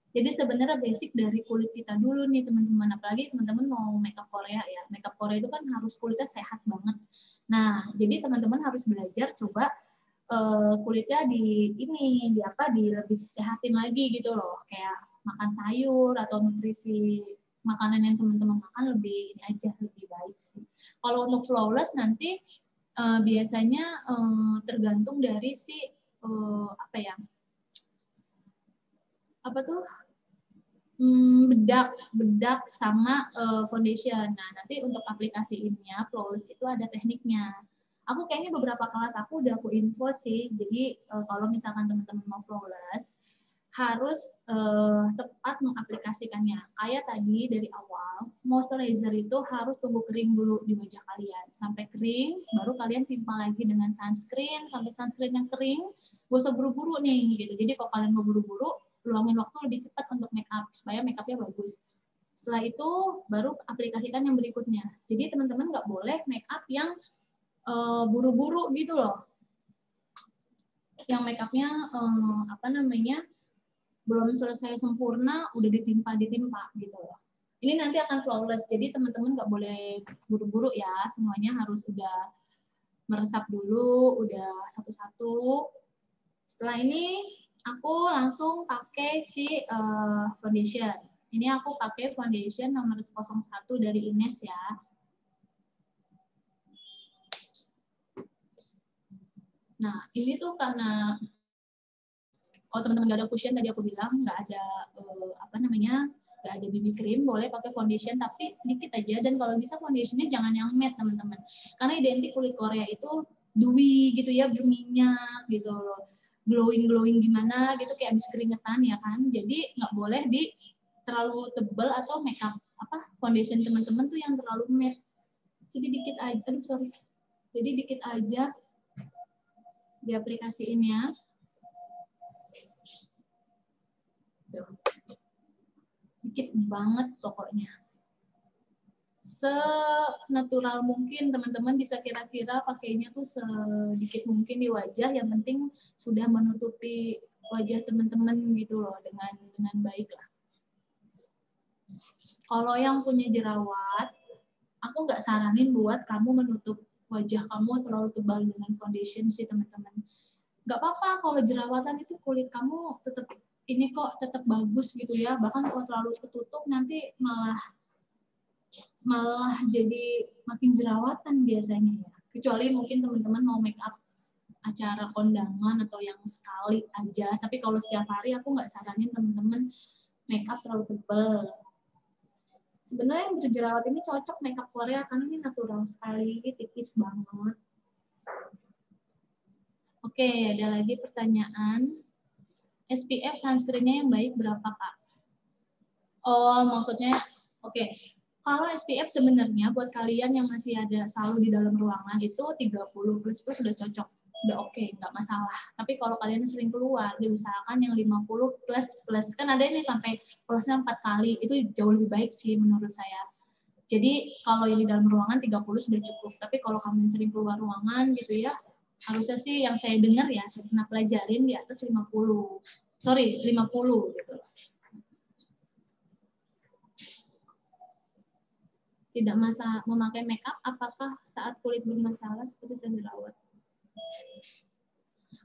Jadi sebenarnya basic dari kulit kita dulu nih teman-teman, apalagi teman-teman mau makeup Korea ya. Makeup Korea itu kan harus kulitnya sehat banget. Nah, jadi teman-teman harus belajar coba kulitnya di lebih sehatin lagi gitu loh. Kayak makan sayur atau nutrisi makanan yang teman-teman makan lebih baik sih. Kalau untuk flawless nanti biasanya tergantung dari bedak sama foundation. Nah, nanti untuk aplikasiinnya flawless itu ada tekniknya. Aku kayaknya beberapa kelas aku udah aku info sih. Jadi kalau misalkan teman-teman mau flawless harus tepat mengaplikasikannya. Kayak tadi dari awal, moisturizer itu harus tunggu kering dulu di wajah kalian. Sampai kering, baru kalian timpa lagi dengan sunscreen. Sampai sunscreennya kering, gak usah buru-buru nih. Gitu. Jadi kalau kalian mau buru-buru, luangin waktu lebih cepat untuk make up supaya make upnya bagus. Setelah itu baru aplikasikan yang berikutnya. Jadi teman-teman nggak boleh make up yang buru-buru gitu loh. Yang make upnya belum selesai sempurna udah ditimpa gitu loh. Ini nanti akan flawless. Jadi teman-teman nggak boleh buru-buru ya. Semuanya harus udah meresap dulu, udah satu-satu. Setelah ini aku langsung pakai si foundation. Ini aku pakai foundation nomor 01 dari Ines ya. Nah, ini tuh karena kalau teman-teman nggak ada cushion, tadi aku bilang nggak ada nggak ada BB cream, boleh pakai foundation tapi sedikit aja. Dan kalau bisa foundationnya jangan yang matte teman-teman, karena identik kulit Korea itu dewy gitu ya, berminyak gitu loh, glowing gimana gitu kayak habis keringetan ya kan. Jadi nggak boleh di terlalu tebal atau makeup foundation teman-teman tuh yang terlalu matte. Jadi dikit aja, jadi dikit aja diaplikasiin ya. Dikit banget pokoknya. Senatural mungkin teman-teman bisa kira-kira pakainya tuh sedikit mungkin di wajah, yang penting sudah menutupi wajah teman-teman gitu loh dengan baik lah. Kalau yang punya jerawat, aku nggak saranin buat kamu menutup wajah kamu terlalu tebal dengan foundation sih teman-teman. Nggak apa-apa kalau jerawatan itu kulit kamu tetap ini kok tetap bagus gitu ya. Bahkan kalau terlalu tertutup nanti malah jadi makin jerawatan biasanya ya. Kecuali mungkin teman-teman mau make up acara kondangan atau yang sekali aja. Tapi kalau setiap hari aku nggak saranin teman-teman make up terlalu tebal. Sebenarnya yang berjerawat ini cocok make up Korea karena ini natural sekali, tipis banget. Oke, ada lagi pertanyaan. SPF sunscreen-nya yang baik berapa, Kak? Oh, maksudnya, oke. Kalau SPF sebenarnya buat kalian yang masih ada selalu di dalam ruangan itu 30 plus sudah cocok. Udah oke, nggak masalah. Tapi kalau kalian sering keluar, diusahakan yang 50 plus. Kan ada ini sampai plusnya 4 kali. Itu jauh lebih baik sih menurut saya. Jadi kalau yang di dalam ruangan 30 sudah cukup. Tapi kalau kamu yang sering keluar ruangan gitu ya, harusnya sih yang saya dengar ya, saya pernah pelajarin di atas 50. Sorry, 50 gitu. Tidak masalah memakai make up apakah saat kulit bermasalah seperti jerawat?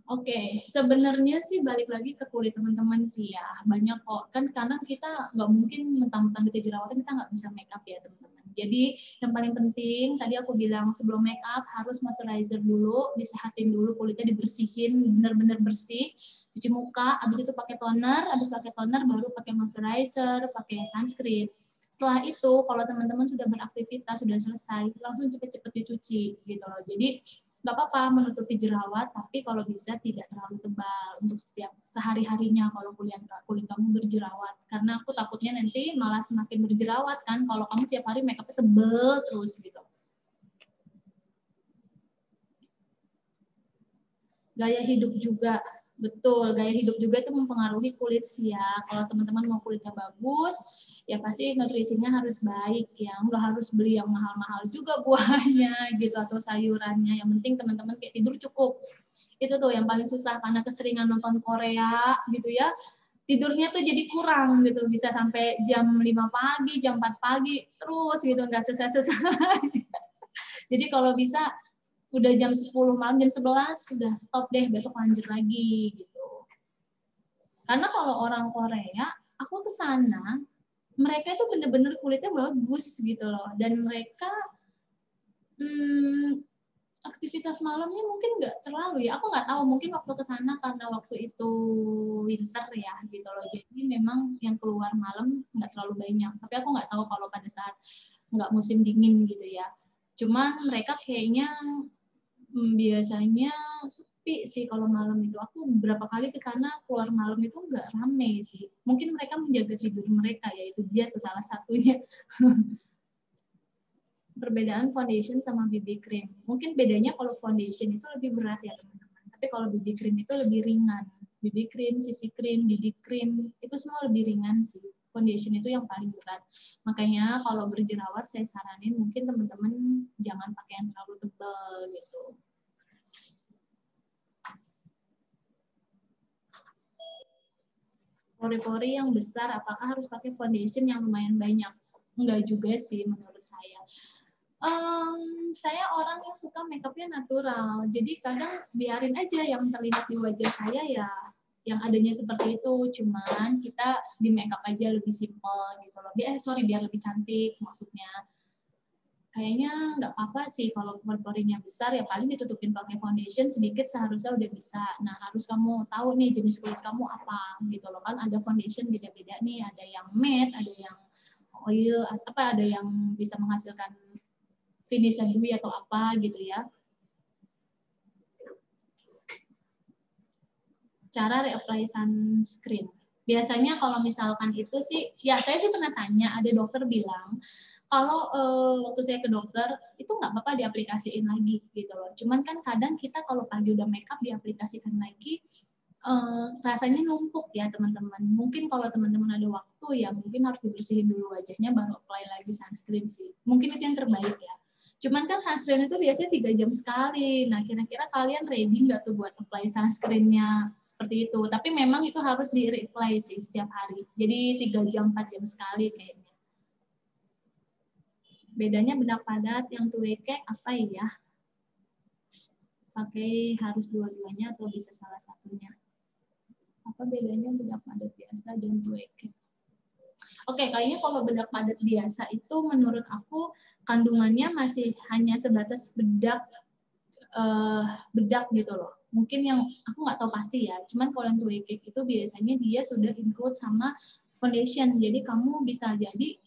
Oke, sebenarnya sih balik lagi ke kulit teman-teman sih ya. Banyak kok, kan karena kita nggak mungkin mentang-mentang kita jerawatan kita nggak bisa make up ya teman-teman. Jadi yang paling penting tadi aku bilang sebelum make up harus moisturizer dulu, disehatin dulu kulitnya, dibersihin benar-benar bersih, cuci muka, habis itu pakai toner, habis pakai toner baru pakai moisturizer, pakai sunscreen. Setelah itu kalau teman-teman sudah beraktivitas sudah selesai, langsung cepet-cepet dicuci gitu loh. Jadi nggak apa-apa menutupi jerawat, tapi kalau bisa tidak terlalu tebal untuk setiap sehari-harinya kalau kulit kamu berjerawat. Karena aku takutnya nanti malah semakin berjerawat kan kalau kamu tiap hari make up-nya tebel terus gitu. Gaya hidup juga, betul. Gaya hidup juga itu mempengaruhi kulit sih ya. Kalau teman-teman mau kulitnya bagus, ya pasti nutrisinya harus baik ya, nggak harus beli yang mahal-mahal juga buahnya gitu atau sayurannya. Yang penting teman-teman kayak tidur cukup. Itu tuh yang paling susah karena keseringan nonton Korea gitu ya. Tidurnya tuh jadi kurang gitu, bisa sampai jam 5 pagi, jam 4 pagi terus gitu, nggak selesai-selesai. Jadi kalau bisa udah jam 10 malam, jam 11 sudah stop deh, besok lanjut lagi gitu. Karena kalau orang Korea, aku ke sana mereka itu benar-benar kulitnya bagus gitu loh, dan mereka aktivitas malamnya mungkin nggak terlalu ya. Aku nggak tahu, mungkin waktu ke sana karena waktu itu winter ya gitu loh. Jadi memang yang keluar malam nggak terlalu banyak. Tapi aku nggak tahu kalau pada saat nggak musim dingin gitu ya. Cuman mereka kayaknya biasanya sepi sih kalau malam itu. Aku beberapa kali ke sana keluar malam itu nggak rame sih. Mungkin mereka menjaga tidur mereka ya, itu dia salah satunya. Perbedaan foundation sama BB cream. Mungkin bedanya kalau foundation itu lebih berat ya teman-teman. Tapi kalau BB cream itu lebih ringan. BB cream, CC cream, BB cream itu semua lebih ringan sih. Foundation itu yang paling berat. Makanya kalau berjerawat saya saranin mungkin teman-teman jangan pakai yang terlalu tebal gitu. Pori-pori yang besar apakah harus pakai foundation yang lumayan banyak? Enggak juga sih menurut saya. Saya orang yang suka makeupnya natural, jadi kadang biarin aja yang terlihat di wajah saya ya yang adanya seperti itu, cuman kita di makeup aja lebih simple gitu loh. Biar lebih cantik maksudnya. Kayaknya nggak apa-apa sih kalau pori-porinya besar ya paling ditutupin pakai foundation sedikit seharusnya udah bisa. Nah harus kamu tahu nih jenis kulit kamu apa gitu loh kan, ada foundation beda-beda nih, ada yang matte, ada yang oil, ada yang bisa menghasilkan finish dewy atau apa gitu ya. Cara reapply sunscreen. Biasanya kalau misalkan itu sih, ya saya sih pernah tanya, ada dokter bilang kalau waktu saya ke dokter itu nggak apa-apa diaplikasiin lagi gitu loh. Cuman kan kadang kita kalau pagi udah makeup diaplikasikan lagi rasanya numpuk ya teman-teman. Mungkin kalau teman-teman ada waktu ya mungkin harus dibersihin dulu wajahnya baru apply lagi sunscreen sih. Mungkin itu yang terbaik ya. Cuman kan sunscreen itu biasanya 3 jam sekali. Nah, kira-kira kalian ready nggak tuh buat apply sunscreen-nya seperti itu? Tapi memang itu harus di-reapply sih setiap hari. Jadi 3 jam, 4 jam sekali kayaknya. Bedanya bedak padat yang two-way cake apa ya? Pakai harus dua-duanya atau bisa salah satunya? Apa bedanya bedak padat biasa dan two-way cake? Oke, kayaknya kalau bedak padat biasa itu menurut aku kandungannya masih hanya sebatas bedak gitu loh. Mungkin yang aku nggak tahu pasti ya. Cuman kalau yang two-way cake itu biasanya dia sudah include sama foundation. Jadi kamu bisa jadi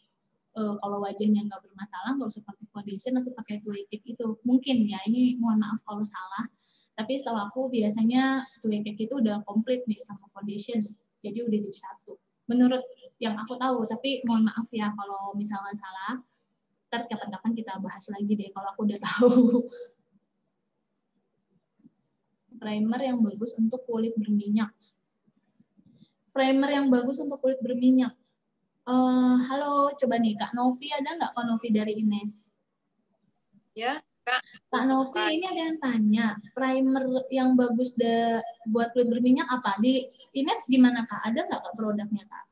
kalau wajahnya nggak bermasalah nggak usah pakai foundation, langsung pakai two-way cake itu. Mungkin ya. Ini mohon maaf kalau salah. Tapi setahu aku biasanya two-way cake itu udah komplit nih sama foundation. Jadi udah jadi satu. Menurut yang aku tahu, tapi mohon maaf ya kalau misalnya salah. Ntar kapan-kapan kita bahas lagi deh kalau aku udah tahu. Primer yang bagus untuk kulit berminyak. Primer yang bagus untuk kulit berminyak. Halo, coba nih Kak Novi, ada nggak Kak Novi dari Ines? Ya, Kak. Kak Novi, ini ada yang tanya, primer yang bagus buat kulit berminyak apa? Di Ines gimana Kak? Ada nggak Kak produknya Kak?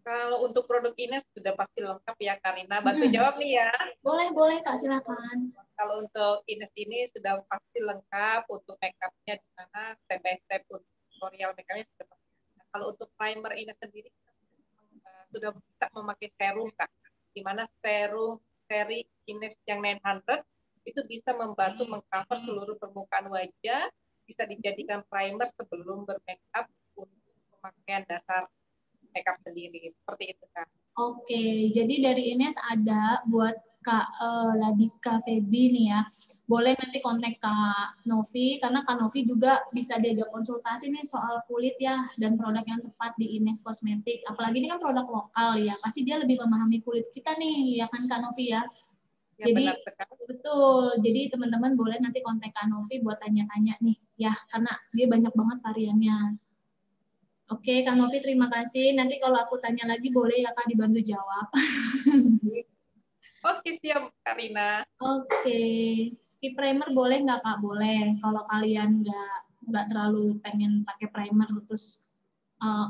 Kalau untuk produk Ines sudah pasti lengkap ya Karina. Bantu jawab nih ya. Boleh Kak, silakan. Kalau untuk Ines ini sudah pasti lengkap untuk make-up-nya di mana step by step untuk tutorial make-up-nya sudah pasti. Nah, kalau untuk primer Ines sendiri sudah bisa memakai serum Kak. Di mana serum seri Ines yang 900 itu bisa membantu mengcover seluruh permukaan wajah, bisa dijadikan primer sebelum bermake-up untuk pemakaian dasar makeup sendiri. Seperti itu Kak. Oke, jadi dari Ines ada buat Kak Ladika Febi nih ya. Boleh nanti kontak Kak Novi, karena Kak Novi juga bisa diajak konsultasi nih soal kulit ya, dan produk yang tepat di Ines Kosmetik. Apalagi ini kan produk lokal ya, pasti dia lebih memahami kulit kita nih, ya kan Kak Novi ya? Ya, jadi benar, betul, jadi teman-teman boleh nanti kontak Kak Novi buat tanya-tanya nih, ya karena dia banyak banget variannya. Oke, Kak Novi terima kasih. Nanti kalau aku tanya lagi boleh ya Kak dibantu jawab. Oke, siap Karina. Oke, skip primer boleh nggak Kak? Boleh. Kalau kalian nggak terlalu pengen pakai primer terus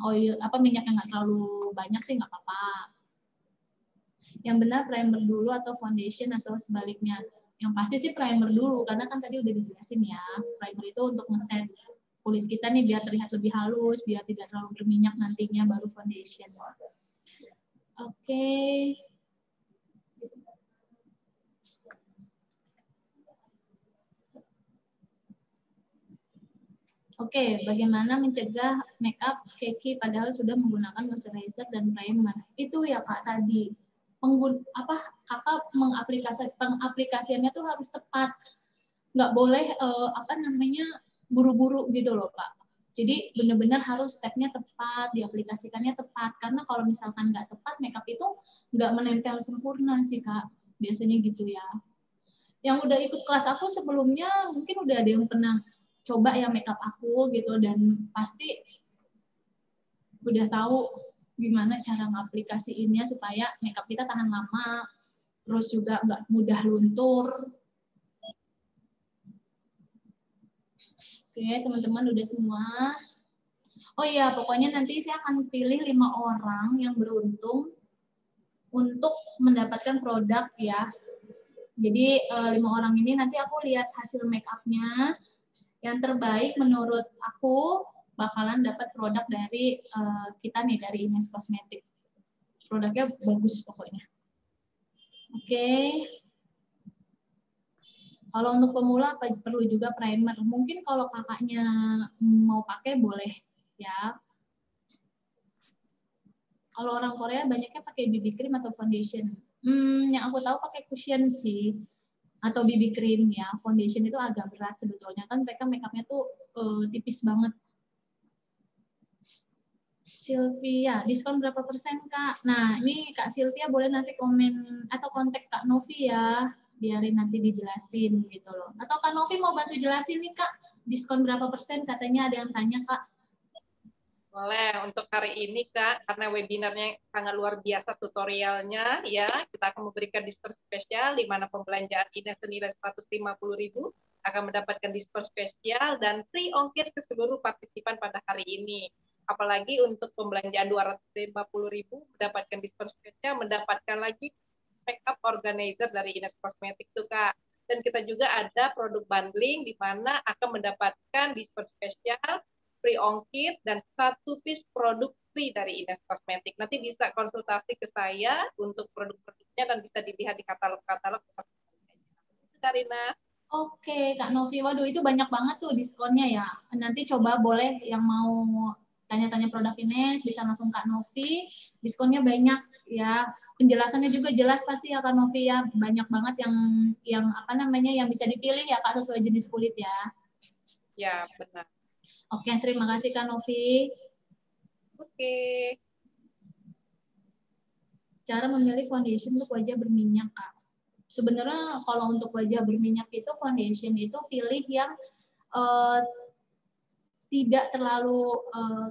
oil minyaknya nggak terlalu banyak sih nggak apa-apa. Yang benar primer dulu atau foundation atau sebaliknya. Yang pasti sih primer dulu karena kan tadi udah dijelasin ya. Primer itu untuk ngeset kulit kita nih biar terlihat lebih halus, biar tidak terlalu berminyak nantinya baru foundation. Oke. Oke, bagaimana mencegah makeup cakey padahal sudah menggunakan moisturizer dan primer? Itu ya Kak tadi. Kakak pengaplikasiannya tuh harus tepat. Nggak boleh buru-buru gitu loh Kak. Jadi benar-benar harus stepnya tepat, diaplikasikannya tepat. Karena kalau misalkan nggak tepat, makeup itu nggak menempel sempurna sih Kak. Biasanya gitu ya. Yang udah ikut kelas aku sebelumnya mungkin udah ada yang pernah coba ya makeup aku gitu, dan pasti udah tahu gimana cara ngaplikasiinnya supaya makeup kita tahan lama, terus juga nggak mudah luntur. Oke, teman-teman udah semua. Oh iya, pokoknya nanti saya akan pilih 5 orang yang beruntung untuk mendapatkan produk ya. Jadi 5 orang ini nanti aku lihat hasil make-up-nya. Yang terbaik menurut aku bakalan dapat produk dari kita nih, dari Ines Cosmetics. Produknya bagus pokoknya. Oke. Kalau untuk pemula perlu juga primer. Mungkin kalau kakaknya mau pakai boleh ya. Kalau orang Korea banyaknya pakai BB cream atau foundation. Yang aku tahu pakai cushion sih, atau BB cream ya. Foundation itu agak berat sebetulnya, kan mereka makeupnya tuh tipis banget. Sylvia, diskon berapa persen Kak? Nah ini Kak Sylvia boleh nanti komen atau kontak Kak Novi ya, biarin nanti dijelasin gitu loh. Atau Kak Novi mau bantu jelasin nih Kak, diskon berapa persen? Katanya ada yang tanya Kak. Boleh, untuk hari ini Kak, karena webinarnya sangat luar biasa tutorialnya ya, kita akan memberikan diskon spesial di mana pembelanjaan Ines senilai 150.000 akan mendapatkan diskon spesial dan free ongkir ke seluruh partisipan pada hari ini. Apalagi untuk pembelanjaan 250.000 mendapatkan diskon spesial, mendapatkan lagi makeup organizer dari Ines Cosmetics tuh Kak. Dan kita juga ada produk bundling di mana akan mendapatkan diskon spesial, free ongkir, dan 1 piece produk free dari Ines Cosmetics. Nanti bisa konsultasi ke saya untuk produk-produknya dan bisa dilihat di katalog-katalog. Karina. Oke, Kak Novi. Waduh, itu banyak banget tuh diskonnya ya. Nanti coba boleh yang mau tanya-tanya produk Ines, bisa langsung Kak Novi. Diskonnya banyak ya. Penjelasannya juga jelas pasti ya Kak Novi ya. Banyak banget yang yang bisa dipilih ya Kak, sesuai jenis kulit ya. Ya, benar. Oke, terima kasih Kak Novi. Oke. Cara memilih foundation untuk wajah berminyak Kak. Sebenarnya kalau untuk wajah berminyak itu foundation itu pilih yang tidak terlalu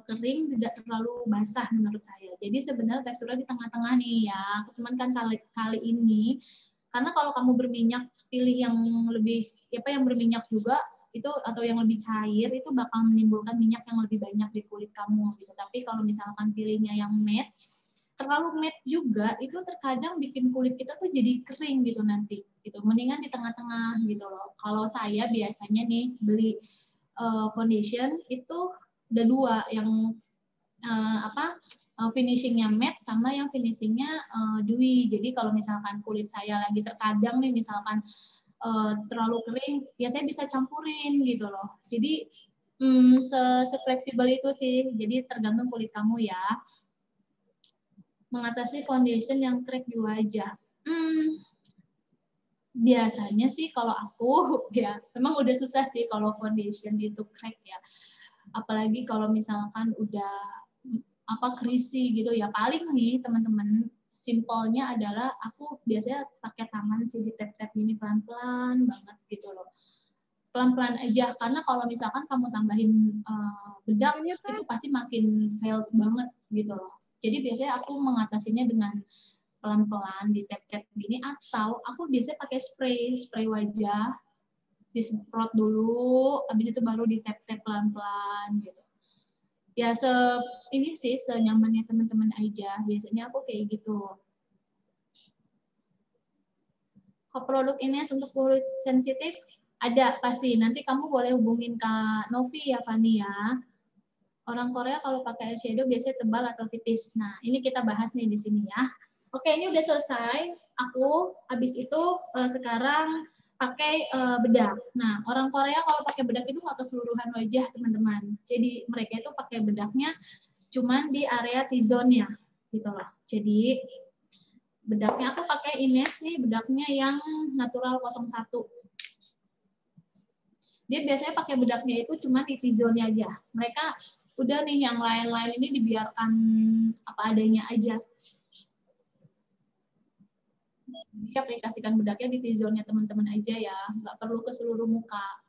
kering, tidak terlalu basah menurut saya. Jadi sebenarnya teksturnya di tengah-tengah nih ya. Cuman kan kali ini karena kalau kamu berminyak pilih yang lebih yang berminyak juga itu atau yang lebih cair itu bakal menimbulkan minyak yang lebih banyak di kulit kamu gitu. Tapi kalau misalkan pilihnya yang matte, terlalu matte juga itu terkadang bikin kulit kita tuh jadi kering gitu nanti gitu. Mendingan di tengah-tengah gitu loh. Kalau saya biasanya nih beli foundation itu ada 2 yang finishingnya matte sama yang finishingnya dewy. Jadi kalau misalkan kulit saya lagi terkadang nih misalkan terlalu kering, ya saya bisa campurin gitu loh. Jadi se-fleksibel itu sih. Jadi tergantung kulit kamu ya. Mengatasi foundation yang crack di wajah. Biasanya sih kalau aku ya memang udah susah sih kalau foundation itu crack ya. Apalagi kalau misalkan udah creasy gitu ya. Paling nih teman-teman simpelnya adalah aku biasanya pakai tangan sih di tap-tap ini pelan-pelan banget gitu loh. Pelan-pelan aja karena kalau misalkan kamu tambahin bedak itu pasti makin fails banget gitu loh. Jadi biasanya aku mengatasinya dengan pelan-pelan di tap-tap gini atau aku biasanya pakai spray wajah, disemprot dulu, habis itu baru di tap-tap pelan-pelan gitu. Ya ini sih senyamannya teman-teman aja. Biasanya aku kayak gitu. Kalau produk ini untuk kulit sensitif ada pasti. Nanti kamu boleh hubungin Kak Novi ya Fani ya. Orang Korea kalau pakai eyeshadow biasanya tebal atau tipis. Nah, ini kita bahas nih di sini ya. Oke, ini udah selesai. Aku habis itu sekarang pakai bedak. Nah, orang Korea kalau pakai bedak itu nggak keseluruhan wajah, teman-teman. Jadi mereka itu pakai bedaknya cuman di area T-zone-nya gitu loh. Jadi bedaknya aku pakai Ines nih, bedaknya yang natural 01. Dia biasanya pakai bedaknya itu cuma di T-zone-nya aja. Mereka udah nih yang lain-lain ini dibiarkan apa adanya aja. Dia aplikasikan bedaknya di T-zone-nya teman-teman aja ya, nggak perlu ke seluruh muka.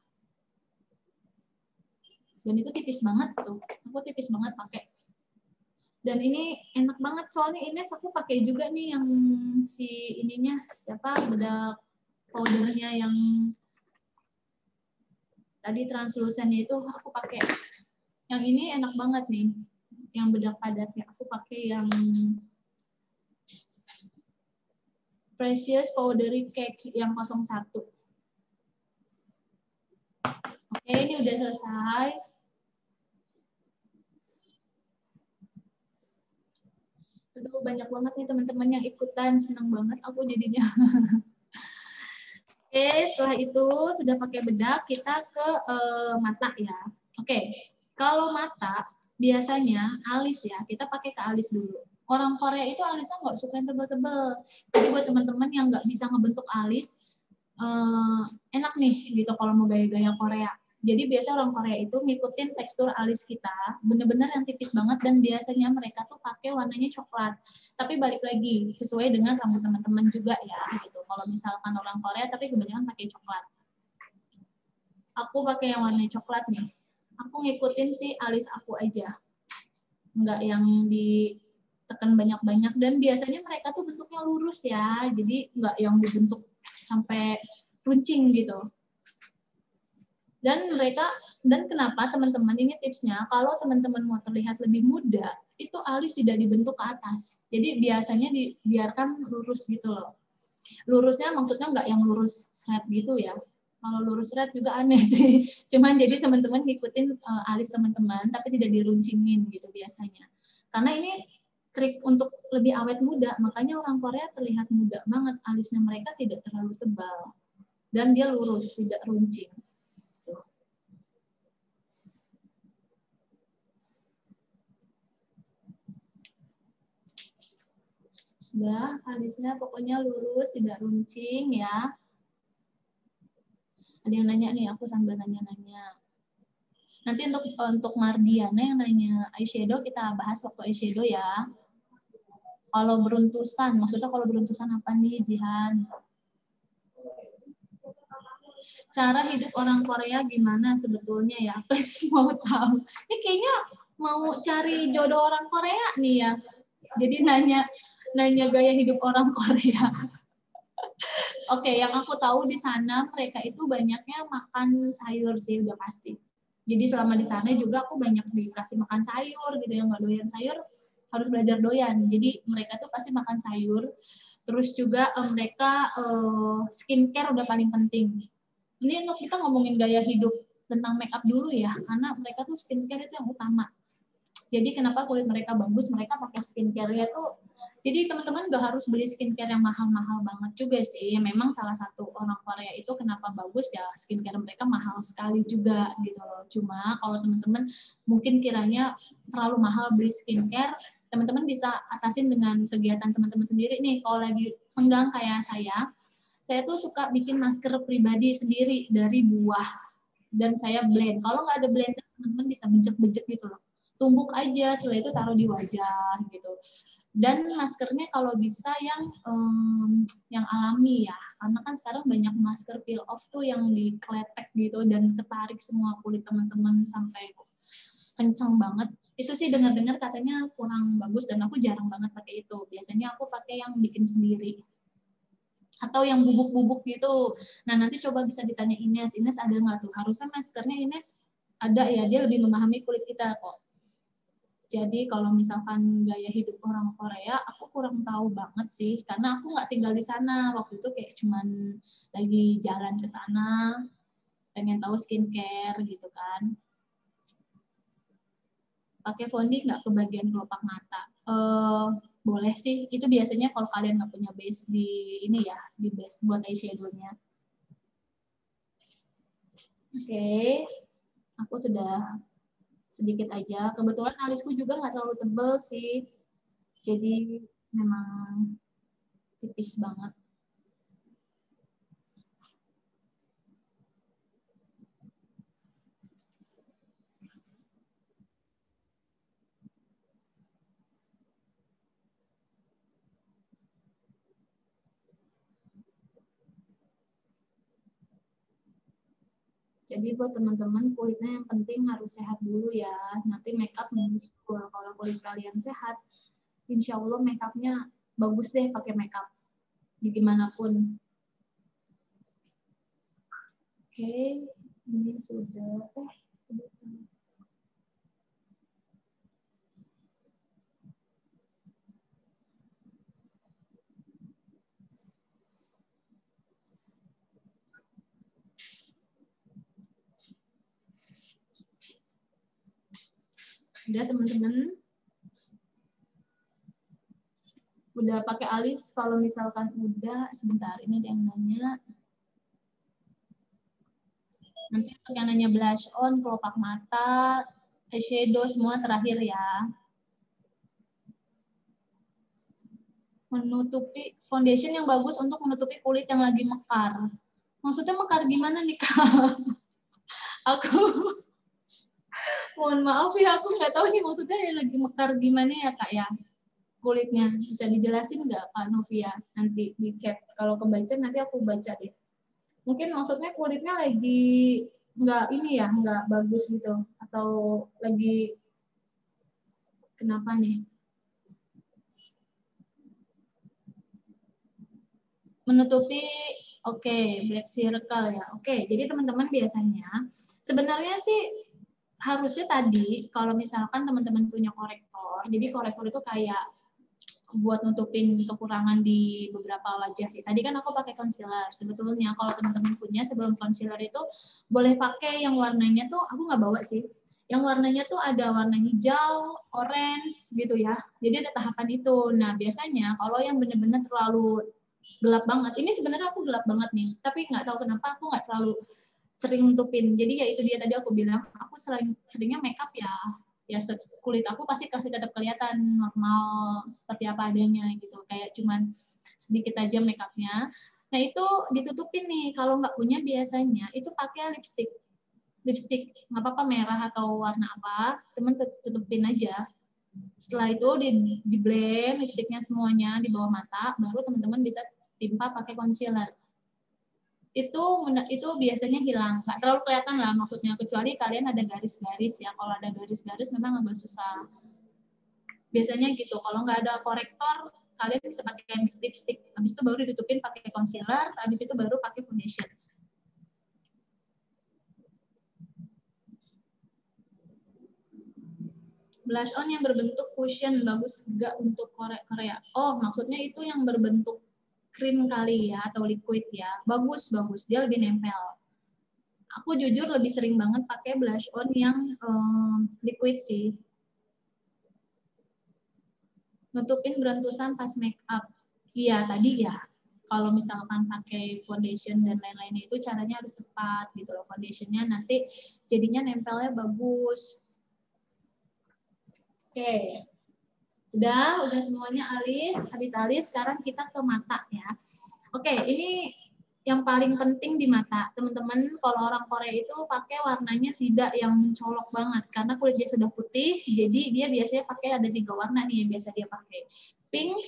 Dan itu tipis banget tuh, aku tipis banget pakai. Dan ini enak banget soalnya Ines aku pakai juga nih yang si ininya siapa bedak powdernya yang tadi translusennya itu aku pakai. Yang ini enak banget nih, yang bedak padatnya aku pakai yang Precious Powdery Cake yang 01. Oke, ini udah selesai. Aduh, banyak banget nih teman-teman yang ikutan, senang banget aku jadinya. Oke, setelah itu sudah pakai bedak, kita ke mata ya. Oke, kalau mata biasanya alis ya, kita pakai ke alis dulu. Orang Korea itu alisnya nggak suka yang tebel-tebel. Jadi buat teman-teman yang nggak bisa ngebentuk alis, enak nih gitu kalau mau gaya-gaya Korea. Jadi biasanya orang Korea itu ngikutin tekstur alis kita, bener-bener yang tipis banget dan biasanya mereka tuh pakai warnanya coklat. Tapi balik lagi, sesuai dengan rambut teman-teman juga ya gitu. Kalau misalkan orang Korea tapi kebanyakan pakai coklat. Aku pakai yang warna coklat nih. Aku ngikutin si alis aku aja. Enggak yang ditekan banyak-banyak dan biasanya mereka tuh bentuknya lurus ya. Jadi enggak yang dibentuk sampai runcing gitu. Dan kenapa teman-teman ini tipsnya kalau teman-teman mau terlihat lebih muda itu alis tidak dibentuk ke atas. Jadi biasanya dibiarkan lurus gitu loh. Lurusnya maksudnya nggak yang lurus straight gitu ya. Kalau lurus straight juga aneh sih. Cuman jadi teman-teman ngikutin alis teman-teman tapi tidak diruncingin gitu biasanya. Karena ini trik untuk lebih awet muda, makanya orang Korea terlihat muda banget. Alisnya mereka tidak terlalu tebal dan dia lurus, tidak runcing. Sudah, alisnya pokoknya lurus, tidak runcing ya. Ada yang nanya nih, aku sambil nanya-nanya. Nanti untuk Mardiana yang nanya eyeshadow, kita bahas waktu eyeshadow ya. Kalau beruntusan, maksudnya kalau beruntusan apa nih, Zihan? Cara hidup orang Korea gimana sebetulnya ya? Please mau tahu. Ini kayaknya mau cari jodoh orang Korea nih ya. Jadi nanya gaya hidup orang Korea. Oke, yang aku tahu di sana mereka itu banyaknya makan sayur sih udah pasti. Jadi selama di sana juga aku banyak dikasih makan sayur gitu, yang nggak doyan sayur harus belajar doyan. Jadi mereka tuh pasti makan sayur. Terus juga mereka skincare udah paling penting. Ini untuk kita ngomongin gaya hidup tentang make up dulu ya, karena mereka tuh skincare itu yang utama. Jadi kenapa kulit mereka bagus, mereka pakai skincare-nya tuh. Jadi teman-teman nggak harus beli skincare yang mahal-mahal banget juga sih. Memang salah satu orang Korea itu kenapa bagus ya skincare mereka mahal sekali juga gitu loh. Cuma kalau teman-teman mungkin kiranya terlalu mahal beli skincare, teman-teman bisa atasin dengan kegiatan teman-teman sendiri nih. Kalau lagi senggang kayak saya tuh suka bikin masker pribadi sendiri dari buah dan saya blend. Kalau nggak ada blender, teman-teman bisa bejek-bejek gitu loh. Tumbuk aja, setelah itu taruh di wajah gitu. Dan maskernya kalau bisa yang alami ya, karena kan sekarang banyak masker peel off tuh yang dikletek gitu dan ketarik semua kulit teman-teman sampai kenceng banget. Itu sih dengar-dengar katanya kurang bagus dan aku jarang banget pakai itu. Biasanya aku pakai yang bikin sendiri. Atau yang bubuk-bubuk gitu. Nah, nanti coba bisa ditanya Ines ada nggak tuh? Harusnya maskernya Ines ada ya, dia lebih memahami kulit kita kok. Jadi kalau misalkan gaya hidup orang Korea, aku kurang tahu banget sih, karena aku nggak tinggal di sana. Waktu itu kayak cuman lagi jalan ke sana, pengen tahu skincare gitu kan. Pakai founding nggak ke bagian kelopak mata? Boleh sih, itu biasanya kalau kalian nggak punya base di ini ya, di base buat eyeshadow-nya. Oke, aku sudah sedikit aja. Kebetulan alisku juga nggak terlalu tebal sih. Jadi memang tipis banget. Jadi buat teman-teman kulitnya yang penting harus sehat dulu ya. Nanti makeup menyusul. Kalau kulit kalian sehat, insya Allah makeupnya bagus deh pakai makeup dimanapun. Oke, ini sudah. Udah teman-teman. Udah pakai alis, kalau misalkan udah, sebentar, ini ada yang nanya. Nanti untuk yang nanya blush on, kelopak mata, eyeshadow, semua terakhir ya. Menutupi, foundation yang bagus untuk menutupi kulit yang lagi mekar. Maksudnya mekar gimana nih, Kak? Aku, mohon maaf ya, aku nggak tahu nih maksudnya yang lagi mekar gimana ya, Kak ya. Kulitnya bisa dijelasin nggak Kak Novia, nanti di chat kalau kebaca nanti aku baca deh. Mungkin maksudnya kulitnya lagi nggak ini ya, nggak bagus gitu, atau lagi kenapa nih? Menutupi, oke, black circle ya. Oke, jadi teman-teman biasanya sebenarnya sih harusnya tadi kalau misalkan teman-teman punya korektor, jadi korektor itu kayak buat nutupin kekurangan di beberapa wajah sih. Tadi kan aku pakai concealer. Sebetulnya kalau teman-teman punya sebelum concealer itu boleh pakai yang warnanya tuh, aku nggak bawa sih. Yang warnanya tuh ada warna hijau, orange gitu ya. Jadi ada tahapan itu. Nah biasanya kalau yang benar-benar terlalu gelap banget, ini sebenarnya aku gelap banget nih. Tapi nggak tahu kenapa aku nggak terlalu sering nutupin. Jadi ya itu dia tadi aku bilang, aku seringnya makeup ya kulit aku pasti kasih tetap kelihatan normal seperti apa adanya gitu, kayak cuman sedikit aja makeupnya. Nah itu ditutupin nih, kalau nggak punya biasanya itu pakai lipstick nggak apa-apa merah atau warna apa, temen tutupin aja. Setelah itu di blend lipsticknya semuanya di bawah mata, baru teman-teman bisa timpa pakai concealer. Itu biasanya hilang, nggak terlalu kelihatan lah maksudnya, kecuali kalian ada garis-garis ya. Kalau ada garis-garis memang agak susah biasanya gitu. Kalau nggak ada korektor, kalian bisa pakai lipstick, habis itu baru ditutupin pakai concealer, habis itu baru pakai foundation. Blush on yang berbentuk cushion bagus nggak untuk Korea? Oh, maksudnya itu yang berbentuk krim kali ya, atau liquid ya. Bagus, dia lebih nempel. Aku jujur lebih sering banget pakai blush on yang liquid sih. Nutupin berentusan pas make up. Iya, tadi ya. Kalau misalkan pakai foundation dan lain-lainnya itu caranya harus tepat gitu loh. Foundationnya nanti jadinya nempelnya bagus. Oke. Udah semuanya alis, habis alis sekarang kita ke mata ya. Oke, ini yang paling penting di mata. Teman-teman, kalau orang Korea itu pakai warnanya tidak yang mencolok banget karena kulit dia sudah putih, jadi dia biasanya pakai ada 3 warna nih yang biasa dia pakai. Pink,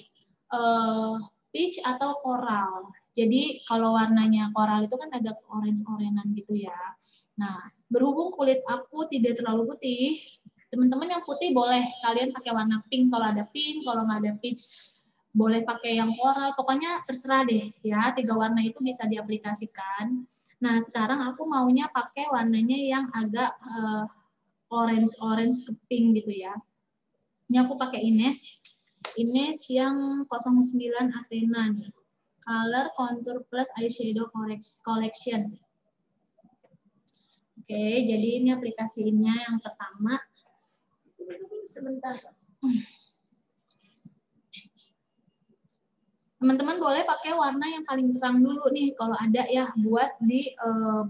peach atau coral. Jadi kalau warnanya coral itu kan agak orange-orangean gitu ya. Nah, berhubung kulit aku tidak terlalu putih, teman-teman yang putih boleh kalian pakai warna pink kalau ada pink, kalau nggak ada peach boleh pakai yang coral, pokoknya terserah deh ya, 3 warna itu bisa diaplikasikan. Nah sekarang aku maunya pakai warnanya yang agak orange ke pink gitu ya. Ini aku pakai Ines yang 09 Athena nih, Color Contour Plus Eyeshadow Collection. Oke, jadi ini aplikasinya yang pertama. Sebentar. Teman-teman boleh pakai warna yang paling terang dulu nih kalau ada ya, buat di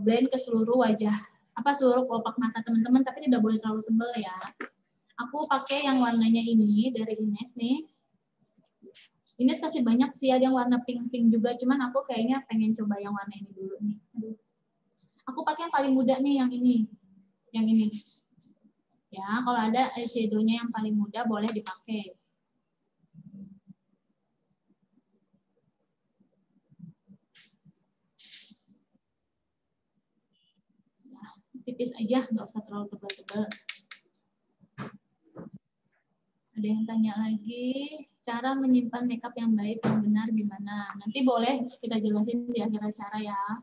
blend ke seluruh wajah, seluruh kelopak mata teman-teman, tapi tidak boleh terlalu tebal ya. Aku pakai yang warnanya ini dari Ines nih. Ines kasih banyak sih, ada yang warna pink-pink juga, cuman aku kayaknya pengen coba yang warna ini dulu nih. Aduh. Aku pakai yang paling muda nih, yang ini. Yang ini. Ya, kalau ada eyeshadow-nya yang paling muda boleh dipakai. Tipis aja, nggak usah terlalu tebal-tebal. Ada yang tanya lagi, cara menyimpan makeup yang baik yang benar gimana? Nanti boleh kita jelasin di akhir acara ya.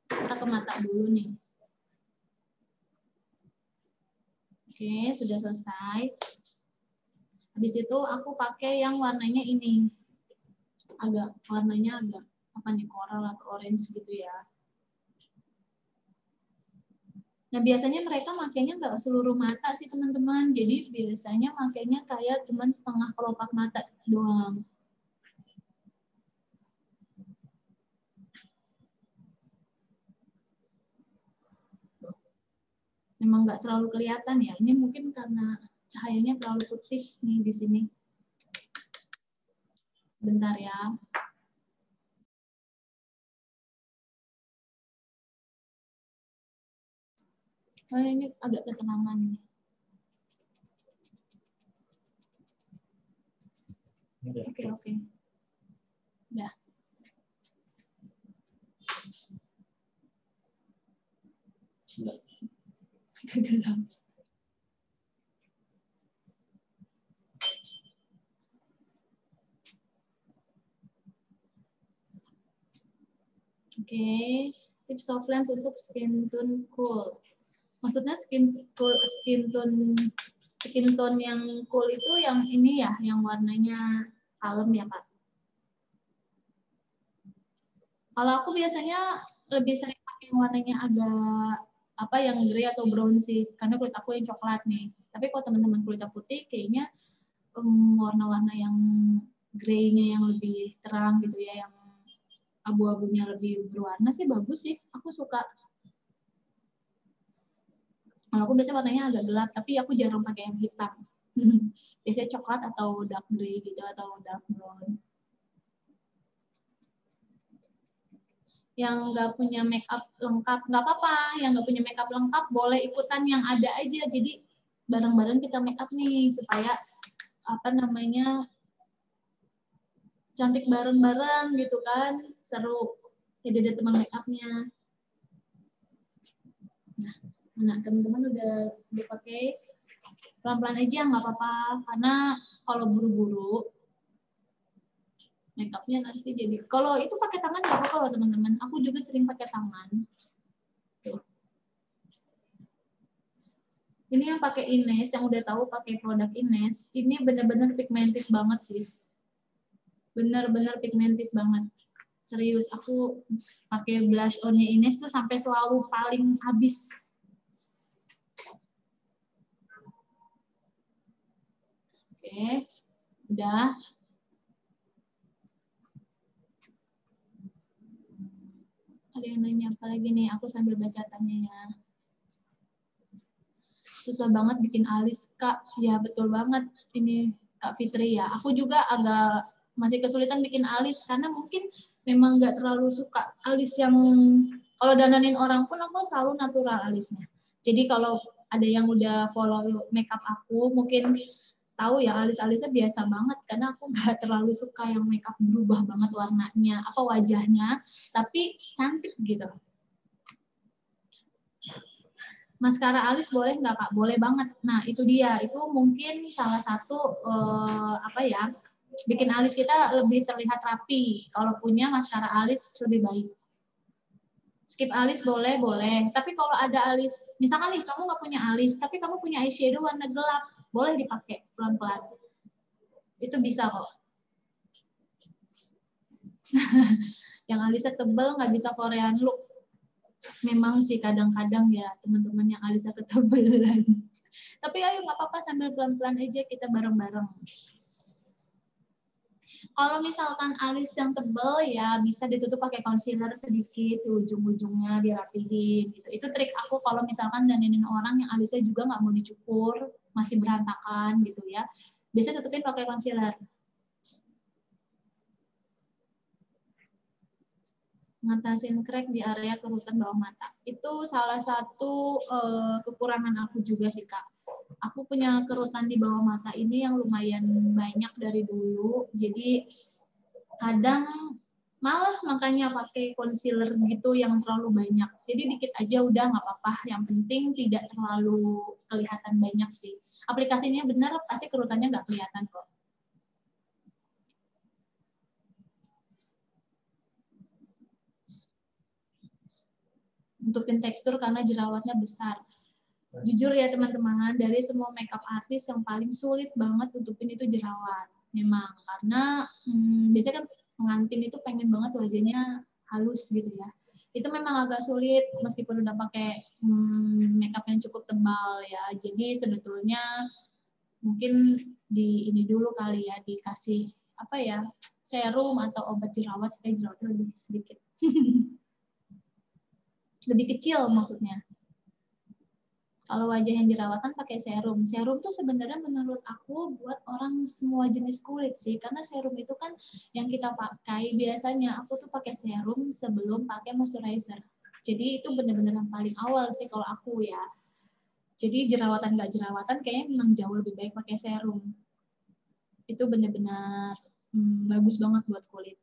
Kita ke mata dulu nih. Oke, sudah selesai. Habis itu aku pakai yang warnanya ini. Warnanya agak apa nih, coral atau orange gitu ya. Nah, biasanya mereka makainya nggak seluruh mata sih, teman-teman. Jadi, biasanya makainya kayak cuman setengah kelopak mata doang. Memang nggak terlalu kelihatan ya. Ini mungkin karena cahayanya terlalu putih nih di sini. Sebentar ya. Oh, ini agak ketenangan nih. Oke. Udah. Dalam. Oke, tips soft lens untuk skin tone cool. Maksudnya skin tone yang cool itu yang ini ya, yang warnanya kalem ya, Kak. Kalau aku biasanya lebih sering pakai yang warnanya agak yang grey atau brown sih, karena kulit aku yang coklat nih. Tapi kalau teman-teman kulitnya putih, kayaknya warna-warna yang grey-nya yang lebih terang gitu ya, yang abu-abunya lebih berwarna sih bagus sih. Aku suka. Kalau aku biasanya warnanya agak gelap, tapi aku jarang pakai yang hitam. Biasanya coklat atau dark grey gitu, atau dark brown. Yang nggak punya make up lengkap, nggak apa-apa. Yang nggak punya make up lengkap, boleh ikutan yang ada aja. Jadi bareng-bareng kita make up nih, supaya cantik bareng-bareng gitu kan, seru. Jadi ada teman make up-nya. Nah, teman-teman udah dipakai, pelan-pelan aja nggak apa-apa, karena kalau buru-buru make up-nya nanti jadi, kalau itu pakai tangan nggak apa-apa loh teman-teman. Aku juga sering pakai tangan. Tuh. Ini yang pakai Ines, yang udah tahu pakai produk Ines, ini bener-bener pigmented banget sih. Bener-bener pigmented banget. Serius, aku pakai blush on-nya Ines tuh sampai selalu paling habis. Oke, udah. Ada yang nanya apa lagi nih? Aku sambil baca tanya ya. Susah banget bikin alis, Kak. Ya, betul banget. Ini Kak Fitri ya. Aku juga masih kesulitan bikin alis, karena mungkin memang nggak terlalu suka alis yang, kalau dandanin orang pun aku selalu natural alisnya. Jadi kalau ada yang udah follow makeup aku, mungkin tahu ya alis-alisnya biasa banget, karena aku nggak terlalu suka yang makeup berubah banget warnanya, wajahnya, tapi cantik gitu. Maskara alis boleh nggak, Kak? Boleh banget. Nah, itu dia. Itu mungkin salah satu bikin alis kita lebih terlihat rapi. Kalau punya maskara alis lebih baik. Skip alis boleh. Tapi kalau ada alis, misalkan nih kamu nggak punya alis, tapi kamu punya eyeshadow warna gelap, boleh dipakai pelan-pelan. Itu bisa kok. Yang alisnya tebel nggak bisa Korean look. Memang sih kadang-kadang ya teman-teman yang alisnya ketebelan. Tapi ayo nggak apa-apa, sambil pelan-pelan aja kita bareng-bareng. Kalau misalkan alis yang tebal ya bisa ditutup pakai concealer sedikit di ujung-ujungnya dirapihin gitu. Itu trik aku kalau misalkan dandanin orang yang alisnya juga nggak mau dicukur, masih berantakan gitu ya. Biasa tutupin pakai concealer. Ngatasin crack di area kerutan bawah mata. Itu salah satu kekurangan aku juga sih, Kak. Aku punya kerutan di bawah mata ini yang lumayan banyak dari dulu. Jadi kadang males makanya pakai concealer gitu yang terlalu banyak. Jadi dikit aja udah nggak apa-apa. Yang penting tidak terlalu kelihatan banyak sih. Aplikasinya bener, pasti kerutannya nggak kelihatan kok. Nutupin tekstur karena jerawatnya besar. Jujur ya teman-teman, dari semua makeup artis yang paling sulit banget nutupin itu jerawat. Memang karena biasanya kan pengantin itu pengen banget wajahnya halus gitu ya. Itu memang agak sulit meskipun udah pakai makeup yang cukup tebal ya. Jadi sebetulnya mungkin ini dulu kali ya, dikasih apa ya, serum atau obat jerawat supaya jerawatnya lebih sedikit. Lebih kecil maksudnya. Kalau wajah yang jerawatan pakai serum. Serum tuh sebenarnya menurut aku buat orang semua jenis kulit sih. Karena serum itu kan yang kita pakai biasanya aku tuh pakai serum sebelum pakai moisturizer. Jadi itu benar-benar yang paling awal sih kalau aku ya. Jadi jerawatan nggak jerawatan kayaknya memang jauh lebih baik pakai serum. Itu benar-benar bagus banget buat kulit.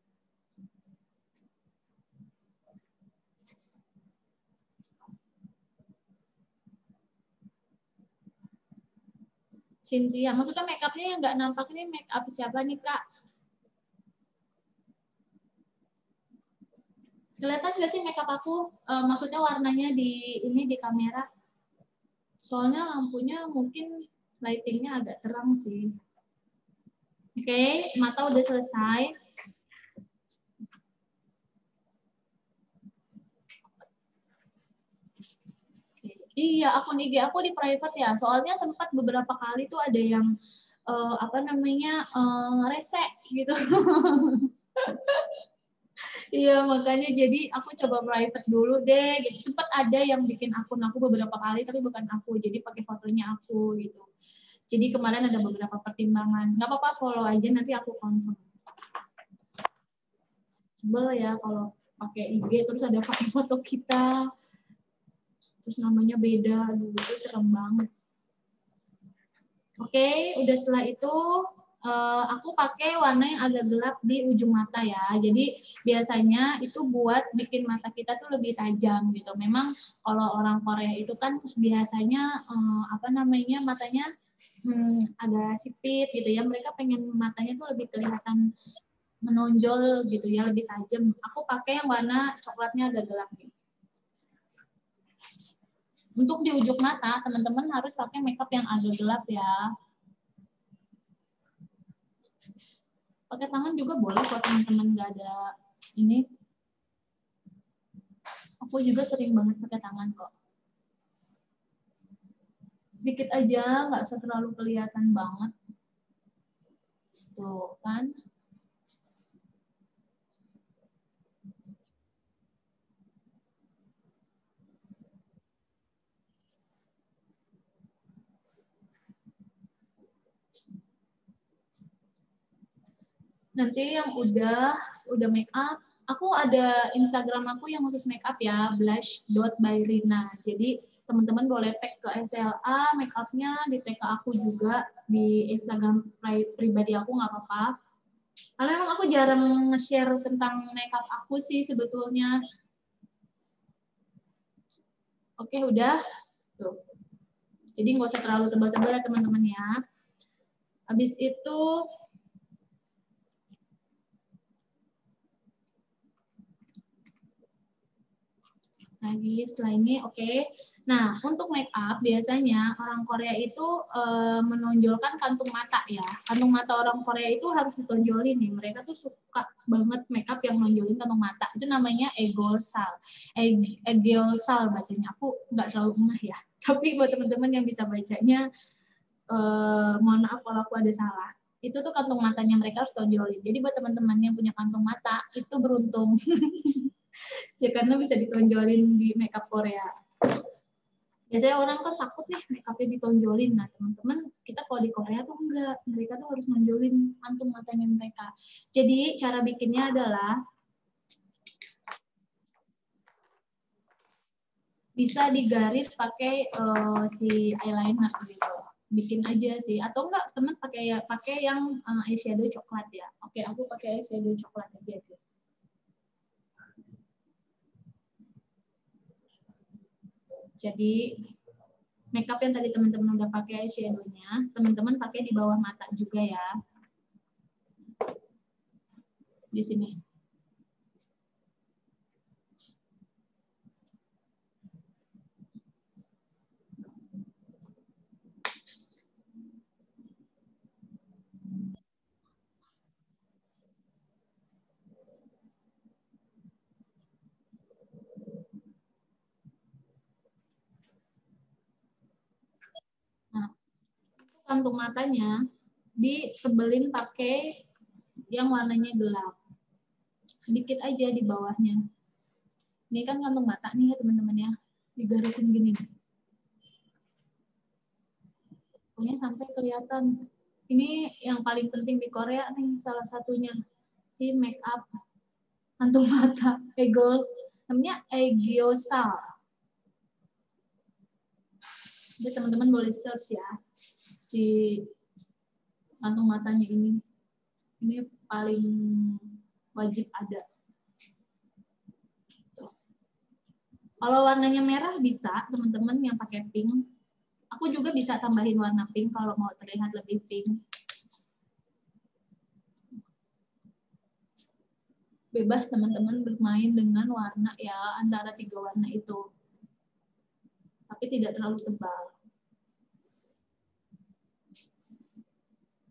Cynthia, maksudnya make up-nya yang nggak nampak ini make up siapa nih, Kak? Kelihatan nggak sih make up aku? Maksudnya warnanya di kamera. Soalnya lampunya mungkin lighting-nya agak terang sih. Oke, mata udah selesai. Iya, akun IG aku di private ya. Soalnya sempat beberapa kali tuh ada yang rese gitu. Iya, makanya jadi aku coba private dulu deh. Gitu. Sempat ada yang bikin akun aku beberapa kali, tapi bukan aku. Jadi pakai fotonya aku gitu. Jadi kemarin ada beberapa pertimbangan. Nggak apa-apa, follow aja, nanti aku confirm. Sebel ya kalau pakai IG terus ada pakai foto kita. Terus namanya beda, aduh itu serem banget. Oke, udah setelah itu aku pakai warna yang agak gelap di ujung mata ya. Jadi biasanya itu buat bikin mata kita tuh lebih tajam gitu. Memang kalau orang Korea itu kan biasanya matanya agak sipit gitu ya. Mereka pengen matanya tuh lebih kelihatan menonjol gitu ya, lebih tajam. Aku pakai yang warna coklatnya agak gelap gitu. Untuk di ujung mata, teman-teman harus pakai makeup yang agak gelap ya. Pakai tangan juga boleh kalau teman-teman nggak ada ini. Aku juga sering banget pakai tangan kok. Dikit aja, nggak usah terlalu kelihatan banget. Tuh kan. Nanti yang udah make up, aku ada Instagram aku yang khusus make up ya, blush.byrina. Jadi teman-teman boleh tag ke SLA make up-nya, di tag ke aku juga di Instagram pribadi aku nggak apa-apa. Karena emang aku jarang nge-share tentang make up aku sih sebetulnya. Oke, udah. Tuh. Jadi nggak usah terlalu tebal-tebal ya teman-teman ya. Habis itu lagi setelah ini oke. Nah, untuk make up biasanya orang Korea itu menonjolkan kantung mata ya. Kantung mata orang Korea itu harus ditonjolin nih. Mereka tuh suka banget make up yang nonjolin kantung mata. Itu namanya egolsal. Egolsal bacanya. Aku nggak terlalu ngeh ya. Tapi buat teman-teman yang bisa bacanya, mohon maaf kalau aku ada salah. itu tuh kantung matanya mereka harus tonjolin. Jadi buat teman-teman yang punya kantung mata itu beruntung. Ya karena bisa ditonjolin di makeup Korea. Biasanya orang kan takut nih makeupnya ditonjolin. Nah teman-teman, kita kalau di Korea tuh enggak, mereka tuh harus nonjolin kantung matanya mereka. Jadi cara bikinnya adalah bisa digaris pakai si eyeliner gitu. Bikin aja sih, atau enggak teman pakai yang eyeshadow coklat ya. Oke, aku pakai eyeshadow coklat aja tuh. Jadi makeup yang tadi teman-teman udah pakai eyeshadow-nya, teman-teman pakai di bawah mata juga ya. Di sini. Nah, kantung matanya ditebelin pakai yang warnanya gelap. Sedikit aja di bawahnya. Ini kan kantung mata nih ya teman-teman ya. Digarisin gini. Pokoknya sampai kelihatan. Ini yang paling penting di Korea nih, salah satunya. Si make up kantung mata. Namanya Aegyoosal. Jadi teman-teman boleh search ya. Si kantung matanya ini. Ini paling wajib ada. Kalau warnanya merah bisa, teman-teman yang pakai pink. Aku juga bisa tambahin warna pink kalau mau terlihat lebih pink. Bebas teman-teman bermain dengan warna ya, antara 3 warna itu. Tapi tidak terlalu tebal.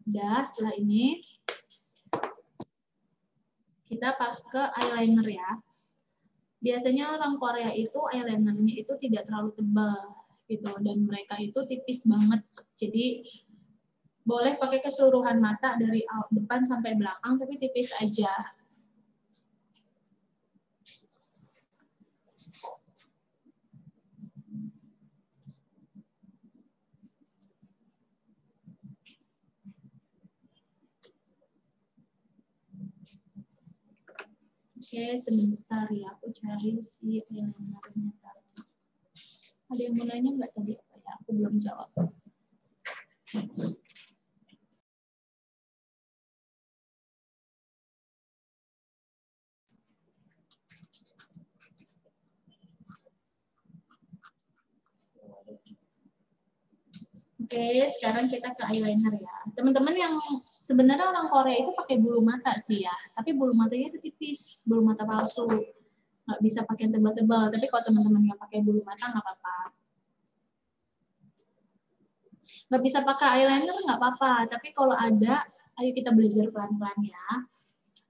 Udah, setelah ini kita pakai eyeliner ya. Biasanya orang Korea itu eyelinernya itu tidak terlalu tebal gitu, dan mereka itu tipis banget. Jadi boleh pakai keseluruhan mata dari depan sampai belakang, tapi tipis aja. Oke, sebentar ya, aku cari si eyelinernya tadi. Ada yang mau nanya nggak tadi apa ya? Aku belum jawab. Oke, sekarang kita ke eyeliner ya. Teman-teman yang sebenarnya orang Korea itu pakai bulu mata sih ya, tapi bulu matanya itu tipis, bulu mata palsu. Nggak bisa pakai yang tebal-tebal, tapi kalau teman-teman yang pakai bulu mata nggak apa-apa. Nggak bisa pakai eyeliner nggak apa-apa, tapi kalau ada, ayo kita belajar pelan-pelan ya.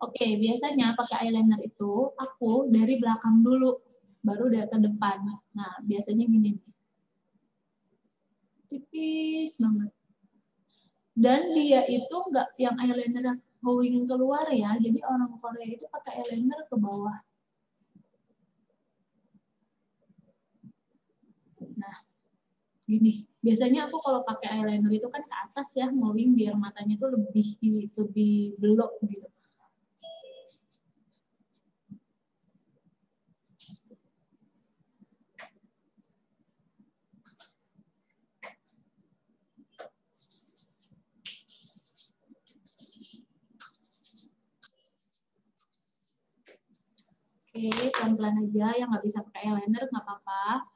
Oke, biasanya pakai eyeliner itu aku dari belakang dulu, baru dari ke depan. Nah, biasanya gini nih. Tipis banget. Dan dia itu nggak yang eyeliner going keluar ya, jadi orang Korea itu pakai eyeliner ke bawah. Nah, gini. Biasanya aku kalau pakai eyeliner itu kan ke atas ya, ngowing biar matanya itu lebih belok gitu. Oke, pelan-pelan aja, yang nggak bisa pakai eyeliner nggak apa-apa.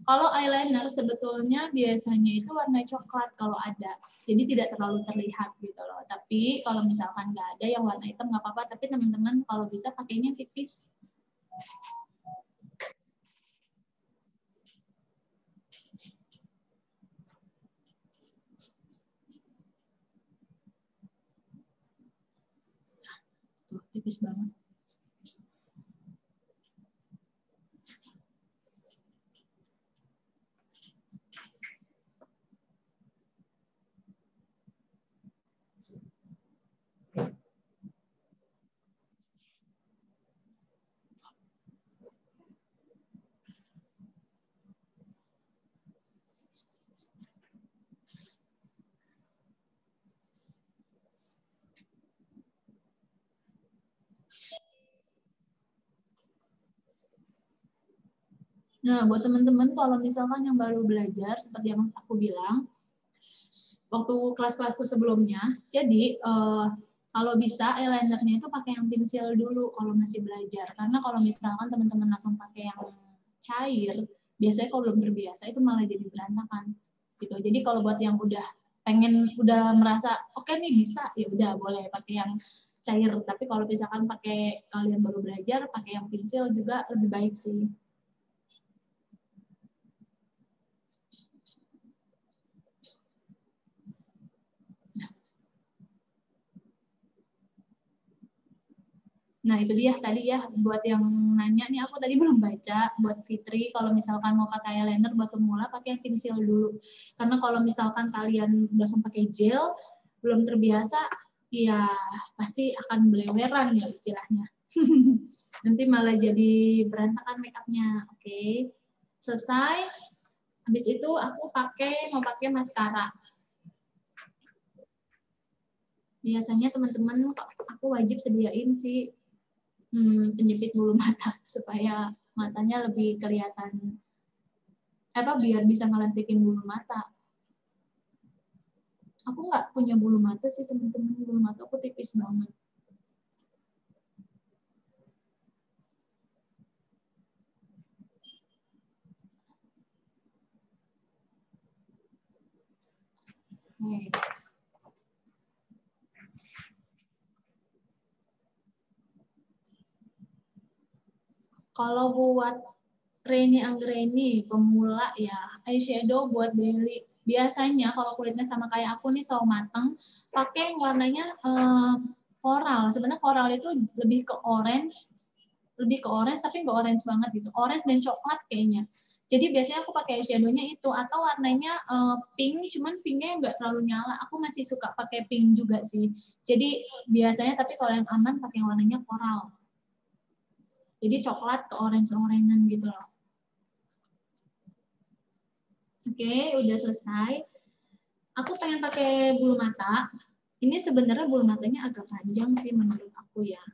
Kalau eyeliner sebetulnya biasanya itu warna coklat kalau ada, jadi tidak terlalu terlihat gitu loh. Tapi kalau misalkan nggak ada yang warna hitam nggak apa-apa, tapi teman-teman kalau bisa pakainya tipis. Tuh, tipis banget. Nah, buat teman-teman kalau misalkan yang baru belajar, seperti yang aku bilang, waktu kelas-kelasku sebelumnya, jadi kalau bisa eyelinernya itu pakai yang pensil dulu kalau masih belajar. Karena kalau misalkan teman-teman langsung pakai yang cair, biasanya kalau belum terbiasa itu malah jadi berantakan. Gitu. Jadi kalau buat yang udah merasa oke nih bisa, ya udah boleh pakai yang cair. Tapi kalau misalkan kalian baru belajar, pakai yang pensil juga lebih baik sih. Nah, itu dia tadi ya, buat yang nanya nih, aku tadi belum baca, buat Fitri, kalau misalkan mau pakai eyeliner buat pemula, pakai yang pensil dulu. Karena kalau misalkan kalian langsung pakai gel, belum terbiasa, ya pasti akan beleweran ya istilahnya. Nanti malah jadi berantakan make-up-nya. Oke, selesai. Habis itu aku mau pakai maskara. Biasanya teman-teman aku wajib sediain sih penjepit bulu mata supaya matanya lebih kelihatan biar bisa ngelantikin bulu mata. Aku nggak punya bulu mata sih teman-teman, bulu mata aku tipis banget. Nih. Kalau buat Reni Anggreni pemula ya, eyeshadow buat daily. Biasanya kalau kulitnya sama kayak aku nih sawo mateng, pakai yang warnanya coral. Sebenarnya coral itu lebih ke orange tapi nggak orange banget gitu. Orange dan coklat kayaknya. Jadi biasanya aku pakai eyeshadow-nya itu atau warnanya pink, cuman pinknya nggak terlalu nyala. Aku masih suka pakai pink juga sih. Jadi biasanya tapi kalau yang aman pakai warnanya coral. Jadi coklat ke orange-orangean gitu loh. Oke, udah selesai. Aku pengen pakai bulu mata. Ini sebenarnya bulu matanya agak panjang sih menurut aku ya.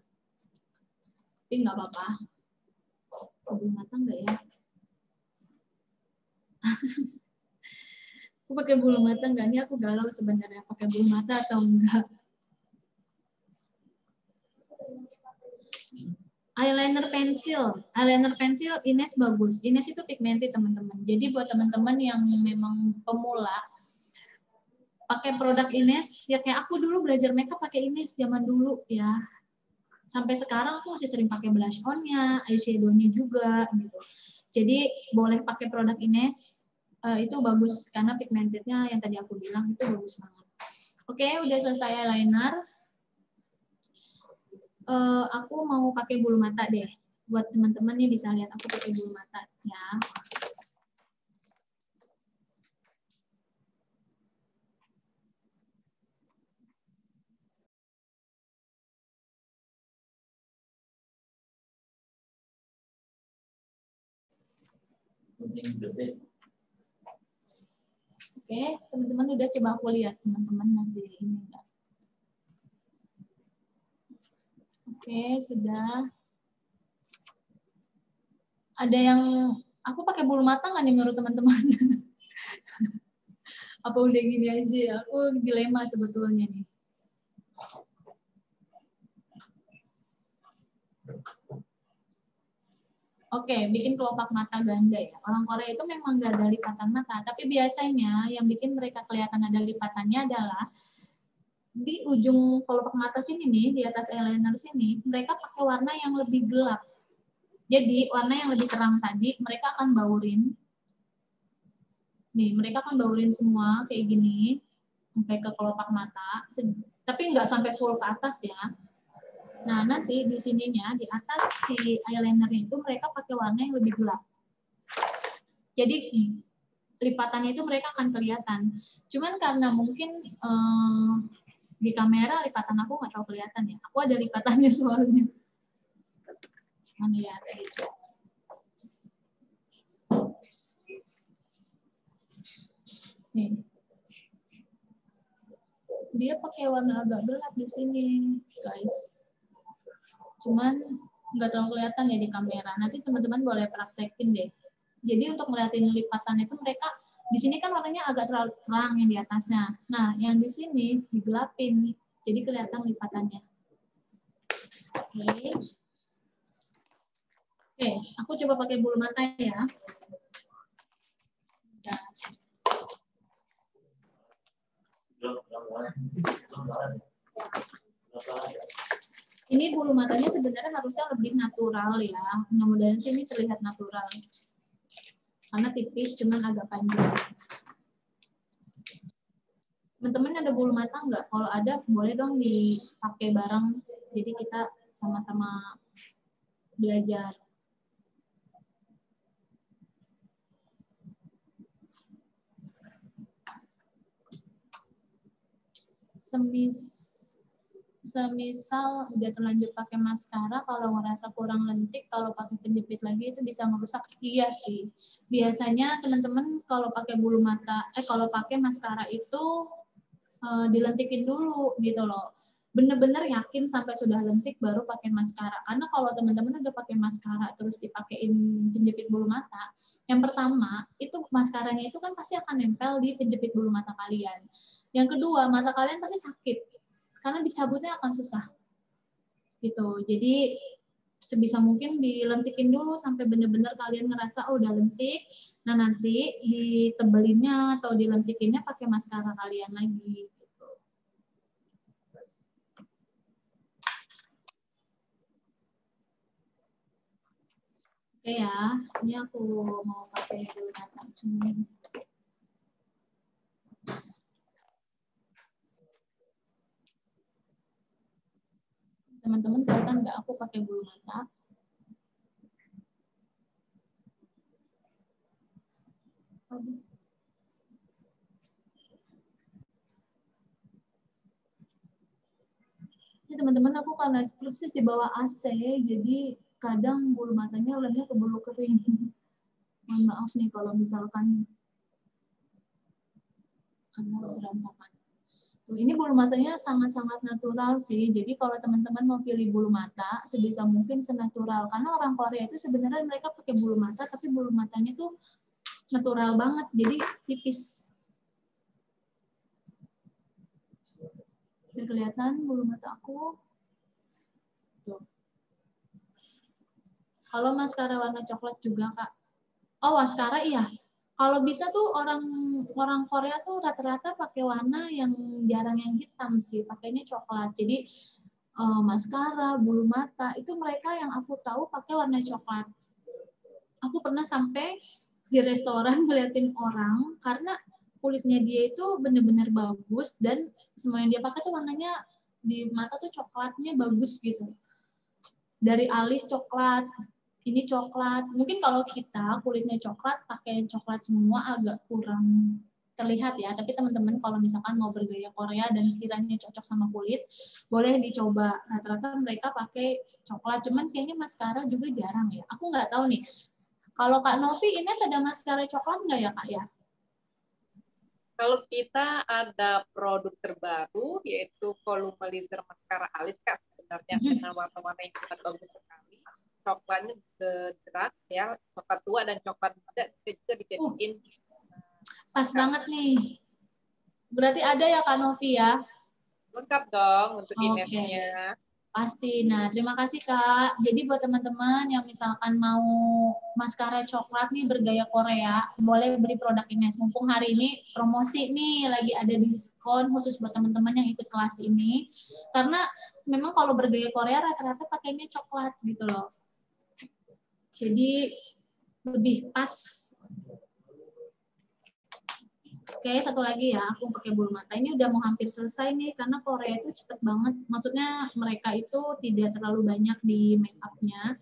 Tapi nggak apa-apa. Bulu mata nggak ya? Aku pakai bulu mata nggak? Ini aku galau sebenarnya pakai bulu mata atau enggak. Eyeliner pensil Ines bagus. Ines itu pigmented teman-teman. Jadi buat teman-teman yang memang pemula, pakai produk Ines ya kayak aku dulu belajar makeup pakai Ines zaman dulu ya. Sampai sekarang aku masih sering pakai blush on-nya, eyeshadow-nya juga gitu. Jadi boleh pakai produk Ines, itu bagus karena pigmented-nya yang tadi aku bilang itu bagus banget. Oke, udah selesai eyeliner. Aku mau pakai bulu mata deh. Buat teman-teman nih bisa lihat aku pakai bulu mata ya. Oke, teman-teman udah coba aku lihat, teman-teman masih ini enggak? Oke, sudah. Ada yang aku pakai bulu mata nggak nih menurut teman-teman? Apa udah gini aja ya? Aku dilema sebetulnya nih. Oke, bikin kelopak mata ganda ya. Orang Korea itu memang nggak ada lipatan mata, tapi biasanya yang bikin mereka kelihatan ada lipatannya adalah di ujung kelopak mata sini nih, di atas eyeliner sini, mereka pakai warna yang lebih gelap. Jadi warna yang lebih terang tadi, mereka akan baurin. Nih, mereka akan baurin semua kayak gini, sampai ke kelopak mata, tapi nggak sampai full ke atas ya. Nah, nanti di sininya, di atas si eyeliner itu mereka pakai warna yang lebih gelap. Jadi lipatannya itu mereka akan kelihatan. Cuman karena mungkin di kamera lipatan aku nggak terlalu kelihatan ya. Aku ada lipatannya soalnya. Mana ya? Nih. Dia pakai warna agak gelap di sini, guys. Cuman nggak terlalu kelihatan ya di kamera. Nanti teman-teman boleh praktekin deh. Jadi untuk ngeliatin lipatan itu mereka di sini kan warnanya agak terlalu terang yang di atasnya. Nah, yang di sini digelapin, jadi kelihatan lipatannya. Oke. Oke, aku coba pakai bulu mata ya. Ini bulu matanya sebenarnya harusnya lebih natural ya. Mudah-mudahan sih ini terlihat natural. Karena tipis, cuman agak panjang. Teman-teman ada bulu mata nggak? Kalau ada, boleh dong dipakai bareng. Jadi kita sama-sama belajar. Semisal udah terlanjur pakai maskara, kalau ngerasa kurang lentik, kalau pakai penjepit lagi itu bisa ngerusak. Iya sih. Biasanya teman-teman kalau pakai bulu mata, kalau pakai maskara itu dilentikin dulu gitu loh. Bener-bener yakin sampai sudah lentik baru pakai maskara. Karena kalau teman-teman udah pakai maskara terus dipakein penjepit bulu mata, yang pertama itu maskaranya itu kan pasti akan nempel di penjepit bulu mata kalian. Yang kedua, mata kalian pasti sakit karena dicabutnya akan susah. Gitu. Jadi sebisa mungkin dilentikin dulu sampai benar-benar kalian ngerasa udah lentik. Nah, nanti ditebelinnya atau dilentikinnya pakai maskara kalian lagi gitu. Oke ya, ini aku mau pakai bulu mata. Teman-teman kelihatan nggak aku pakai bulu mata? Ini teman-teman aku karena persis di bawah AC, jadi kadang bulu matanya ularnya keburu kering. Mohon maaf nih kalau misalkan berantakan. Ini bulu matanya sangat-sangat natural sih. Jadi kalau teman-teman mau pilih bulu mata, sebisa mungkin senatural. Karena orang Korea itu sebenarnya mereka pakai bulu mata, tapi bulu matanya tuh natural banget. Jadi tipis. Udah kelihatan bulu mata aku? Tuh. Kalau maskara warna coklat juga, Kak. Oh, maskara iya. Kalau bisa tuh orang Korea tuh rata-rata pakai warna yang jarang yang hitam sih, pakainya coklat. Jadi maskara, bulu mata itu mereka yang aku tahu pakai warna coklat. Aku pernah sampai di restoran ngeliatin orang karena kulitnya dia itu bener-bener bagus dan semua yang dia pakai tuh warnanya di mata tuh coklatnya bagus gitu. Dari alis coklat, ini coklat. Mungkin kalau kita kulitnya coklat, pakai coklat semua agak kurang terlihat ya. Tapi teman-teman kalau misalkan mau bergaya Korea dan kiranya cocok sama kulit, boleh dicoba. Rata-rata mereka pakai coklat. Cuman kayaknya maskara juga jarang ya. Aku nggak tahu nih. Kalau Kak Novi, ini ada maskara coklat nggak ya Kak ya? Kalau kita ada produk terbaru yaitu volumelizer maskara alis Kak, sebenarnya dengan warna-warna yang sangat bagus sekali. Coklatnya gerak ya, coklat tua dan coklat muda bisa juga dijadiin. Pas banget nih. Berarti ada ya Kak Novi ya? Lengkap dong untuk Inesnya. Pasti. Nah, terima kasih Kak. Jadi buat teman-teman yang misalkan mau maskara coklat nih bergaya Korea, boleh beli produk Ines. Mumpung hari ini promosi nih, lagi ada diskon khusus buat teman-teman yang ikut kelas ini. Karena memang kalau bergaya Korea rata-rata pakainya coklat gitu loh. Jadi lebih pas. Oke, satu lagi ya, aku pakai bulu mata. Ini udah mau hampir selesai nih, karena Korea itu cepet banget. Maksudnya mereka itu tidak terlalu banyak di make up-nya.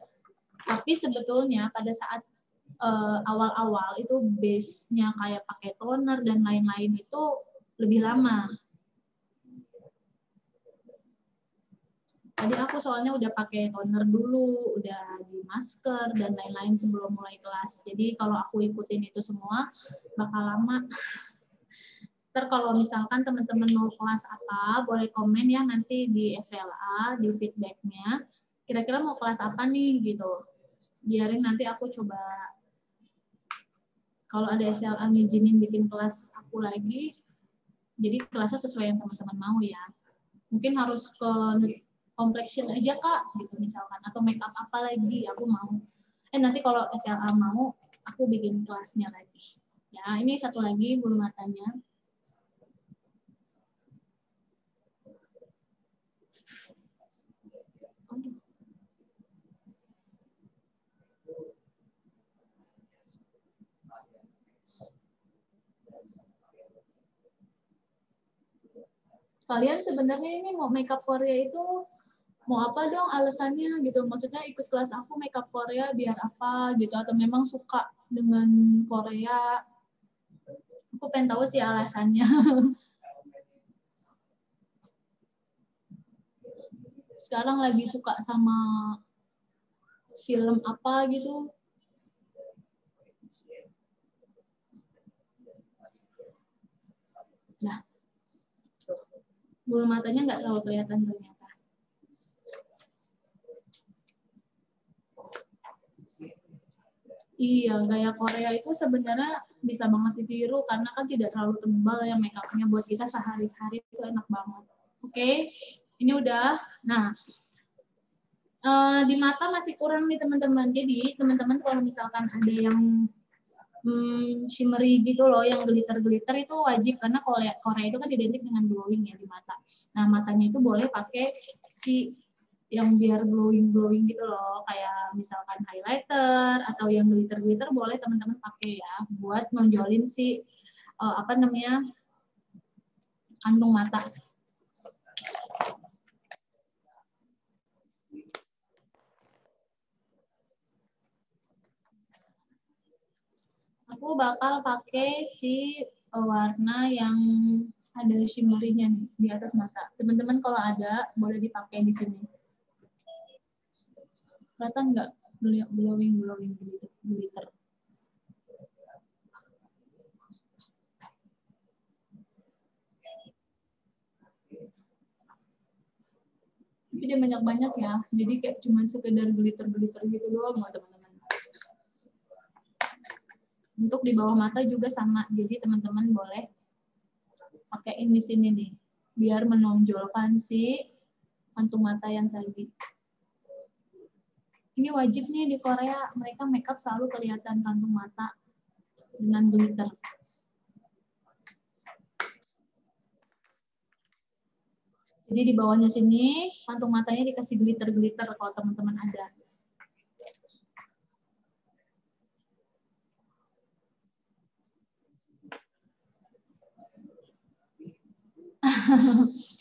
Tapi sebetulnya pada saat awal-awal itu base-nya kayak pakai toner dan lain-lain itu lebih lama. Tadi aku soalnya udah pakai toner dulu, udah di masker dan lain-lain sebelum mulai kelas. Jadi kalau aku ikutin itu semua bakal lama. Ntar kalau misalkan teman-teman mau kelas apa, boleh komen ya nanti di SLA, di feedback-nya. Kira-kira mau kelas apa nih gitu. Biarin nanti aku coba kalau ada SLA ngizinin bikin kelas aku lagi, jadi kelasnya sesuai yang teman-teman mau ya. Mungkin harus ke complexion aja Kak, gitu misalkan, atau make up apa lagi, aku mau. Nanti kalau SLA mau, aku bikin kelasnya lagi. Ya, ini satu lagi bulu matanya. Kalian sebenarnya ini mau makeup Korea itu mau apa dong alasannya gitu? Maksudnya ikut kelas aku makeup Korea biar apa gitu? Atau memang suka dengan Korea? Aku pengen tahu sih alasannya. Sekarang lagi suka sama film apa gitu? Nah, bulu matanya nggak terlalu kelihatan ternyata. Iya, gaya Korea itu sebenarnya bisa banget ditiru karena kan tidak terlalu tebal ya makeupnya, buat kita sehari-hari itu enak banget. Oke, ini udah. Nah, di mata masih kurang nih teman-teman. Jadi teman-teman kalau misalkan ada yang shimmery gitu loh, yang glitter-glitter itu wajib karena Korea itu kan identik dengan glowing ya di mata. Nah, matanya itu boleh pakai si yang biar glowing gitu loh, kayak misalkan highlighter atau yang glitter boleh teman-teman pakai ya buat nonjolin si apa namanya kantung mata. Aku bakal pakai si warna yang ada shimmery-nya nih di atas mata. Teman-teman kalau ada boleh dipakai di sini. Kelihatan nggak glowing glitter? Tapi dia banyak-banyak ya, jadi kayak cuma sekedar glitter gitu doang buat teman-teman. Untuk di bawah mata juga sama, jadi teman-teman boleh pakaiin di sini nih, biar menonjolkan si kantung mata yang tadi. Ini wajib nih di Korea, mereka makeup selalu kelihatan kantung mata dengan glitter. Jadi di bawahnya sini, kantung matanya dikasih glitter kalau teman-teman ada.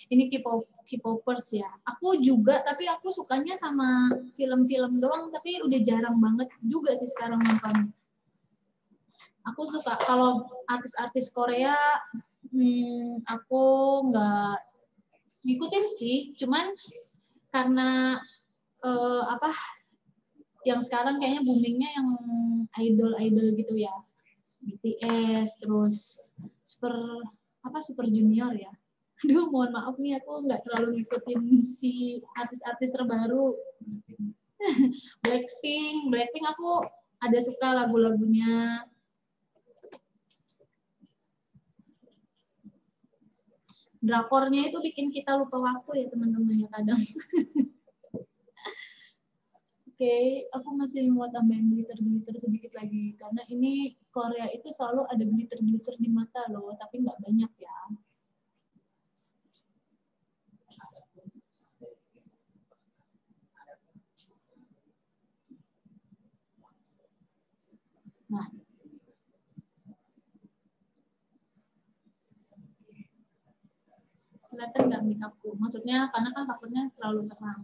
Ini K-popers ya. Aku juga, tapi aku sukanya sama film-film doang, tapi udah jarang banget juga sih sekarang nonton. Aku suka kalau artis-artis Korea, aku nggak ngikutin sih, cuman karena apa yang sekarang kayaknya boomingnya yang idol gitu ya, BTS, terus Super Junior ya. Aduh, mohon maaf nih, aku nggak terlalu ngikutin si artis-artis terbaru. Blackpink aku ada suka lagu-lagunya. Drakornya itu bikin kita lupa waktu ya teman-teman ya kadang. Oke, aku masih mau tambahin glitter sedikit lagi karena ini Korea itu selalu ada glitter di mata loh, tapi nggak banyak ya. Nah, kelihatan nggak makeupku? Maksudnya karena kan takutnya terlalu terang.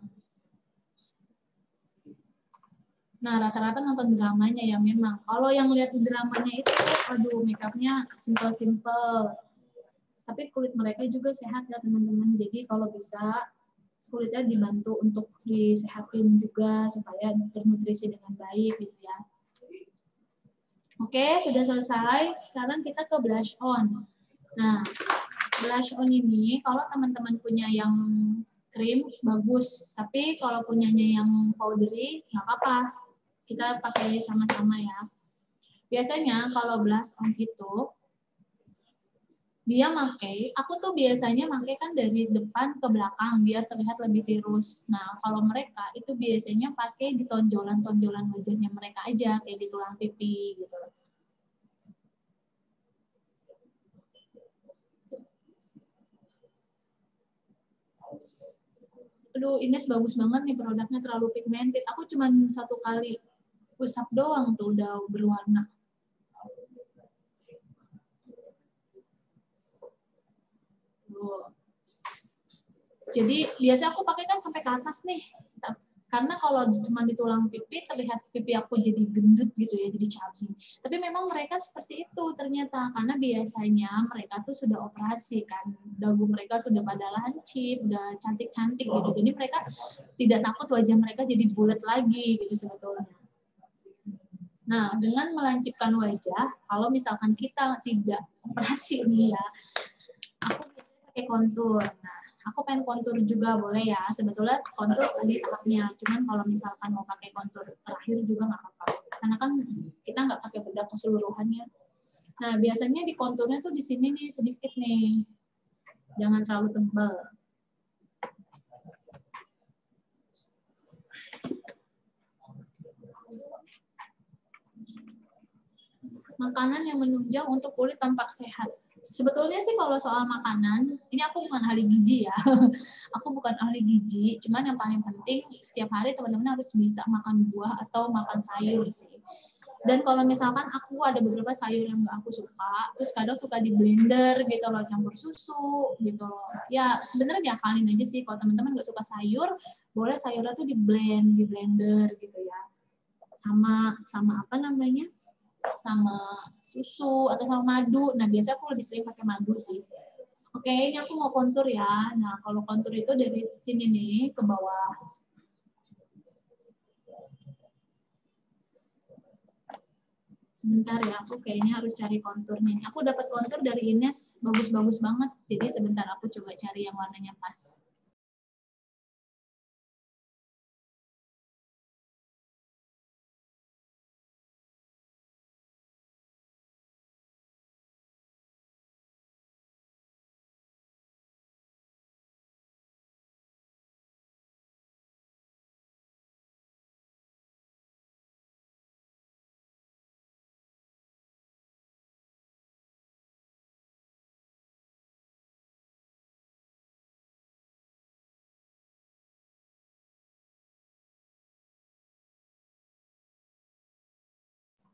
Nah, rata-rata nonton dramanya ya memang. Kalau yang lihat di dramanya itu, aduh, makeupnya simple. Tapi kulit mereka juga sehat ya teman-teman. Jadi kalau bisa kulitnya dibantu untuk disehatin juga supaya ternutrisi dengan baik gitu ya. Oke, sudah selesai. Sekarang kita ke blush on. Nah, blush on ini kalau teman-teman punya yang krim bagus, tapi kalau punyanya yang powdery nggak apa-apa. Kita pakai sama-sama ya. Biasanya kalau blush on itu dia aku tuh biasanya pakai kan dari depan ke belakang biar terlihat lebih tirus. Nah, kalau mereka itu biasanya pakai di tonjolan-tonjolan wajahnya mereka aja, kayak di tulang pipi gitu. Aduh, Ines bagus banget nih produknya, terlalu pigmented. Aku cuma 1 kali usap doang tuh udah berwarna. Jadi biasa aku pakai kan sampai ke atas nih. Karena kalau cuma di tulang pipi terlihat pipi aku jadi gendut gitu ya, jadi chubby. Tapi memang mereka seperti itu ternyata karena biasanya mereka tuh sudah operasi kan, dagu mereka sudah pada lancip, udah cantik-cantik gitu. Jadi mereka tidak takut wajah mereka jadi bulat lagi gitu sebetulnya. Nah, dengan melancipkan wajah, kalau misalkan kita tidak operasi nih ya, aku biasanya pakai kontur. Nah, aku pengen kontur juga boleh ya. Sebetulnya kontur tadi tahapnya. Cuman kalau misalkan mau pakai kontur terakhir juga nggak apa-apa. Karena kan kita nggak pakai bedak keseluruhannya. Nah, biasanya di konturnya tuh di sini nih sedikit nih. Jangan terlalu tebal. Makanan yang menunjang untuk kulit tampak sehat. Sebetulnya sih kalau soal makanan, ini aku bukan ahli gizi ya. Aku bukan ahli gizi, cuman yang paling penting setiap hari teman-teman harus bisa makan buah atau makan sayur sih. Dan kalau misalkan aku ada beberapa sayur yang nggak aku suka, terus kadang suka di blender gitu loh, campur susu gitu loh. Ya sebenarnya diakalin aja sih, kalau teman-teman nggak suka sayur, boleh sayurnya tuh di blender gitu ya. Sama apa namanya? Sama susu atau sama madu. Nah, biasanya aku lebih sering pakai madu sih. Oke, ini aku mau kontur ya. Nah, kalau kontur itu dari sini nih ke bawah. Sebentar ya, aku kayaknya harus cari konturnya. Aku dapat kontur dari Ines, bagus-bagus banget. Jadi sebentar aku coba cari yang warnanya pas.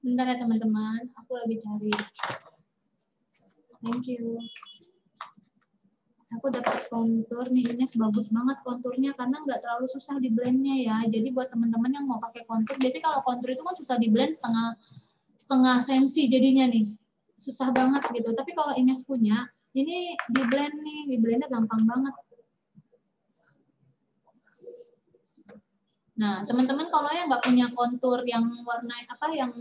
Bentar ya teman-teman, aku lagi cari. Thank you. Aku dapat kontur nih, ini bagus banget konturnya karena nggak terlalu susah di blendnya ya. Jadi buat teman-teman yang mau pakai kontur, biasanya kalau kontur itu kan susah di blend setengah sensi jadinya nih, susah banget gitu. Tapi kalau Ines punya, ini di blend nih, di blendnya gampang banget. Nah, teman-teman kalau yang nggak punya kontur yang warna apa yang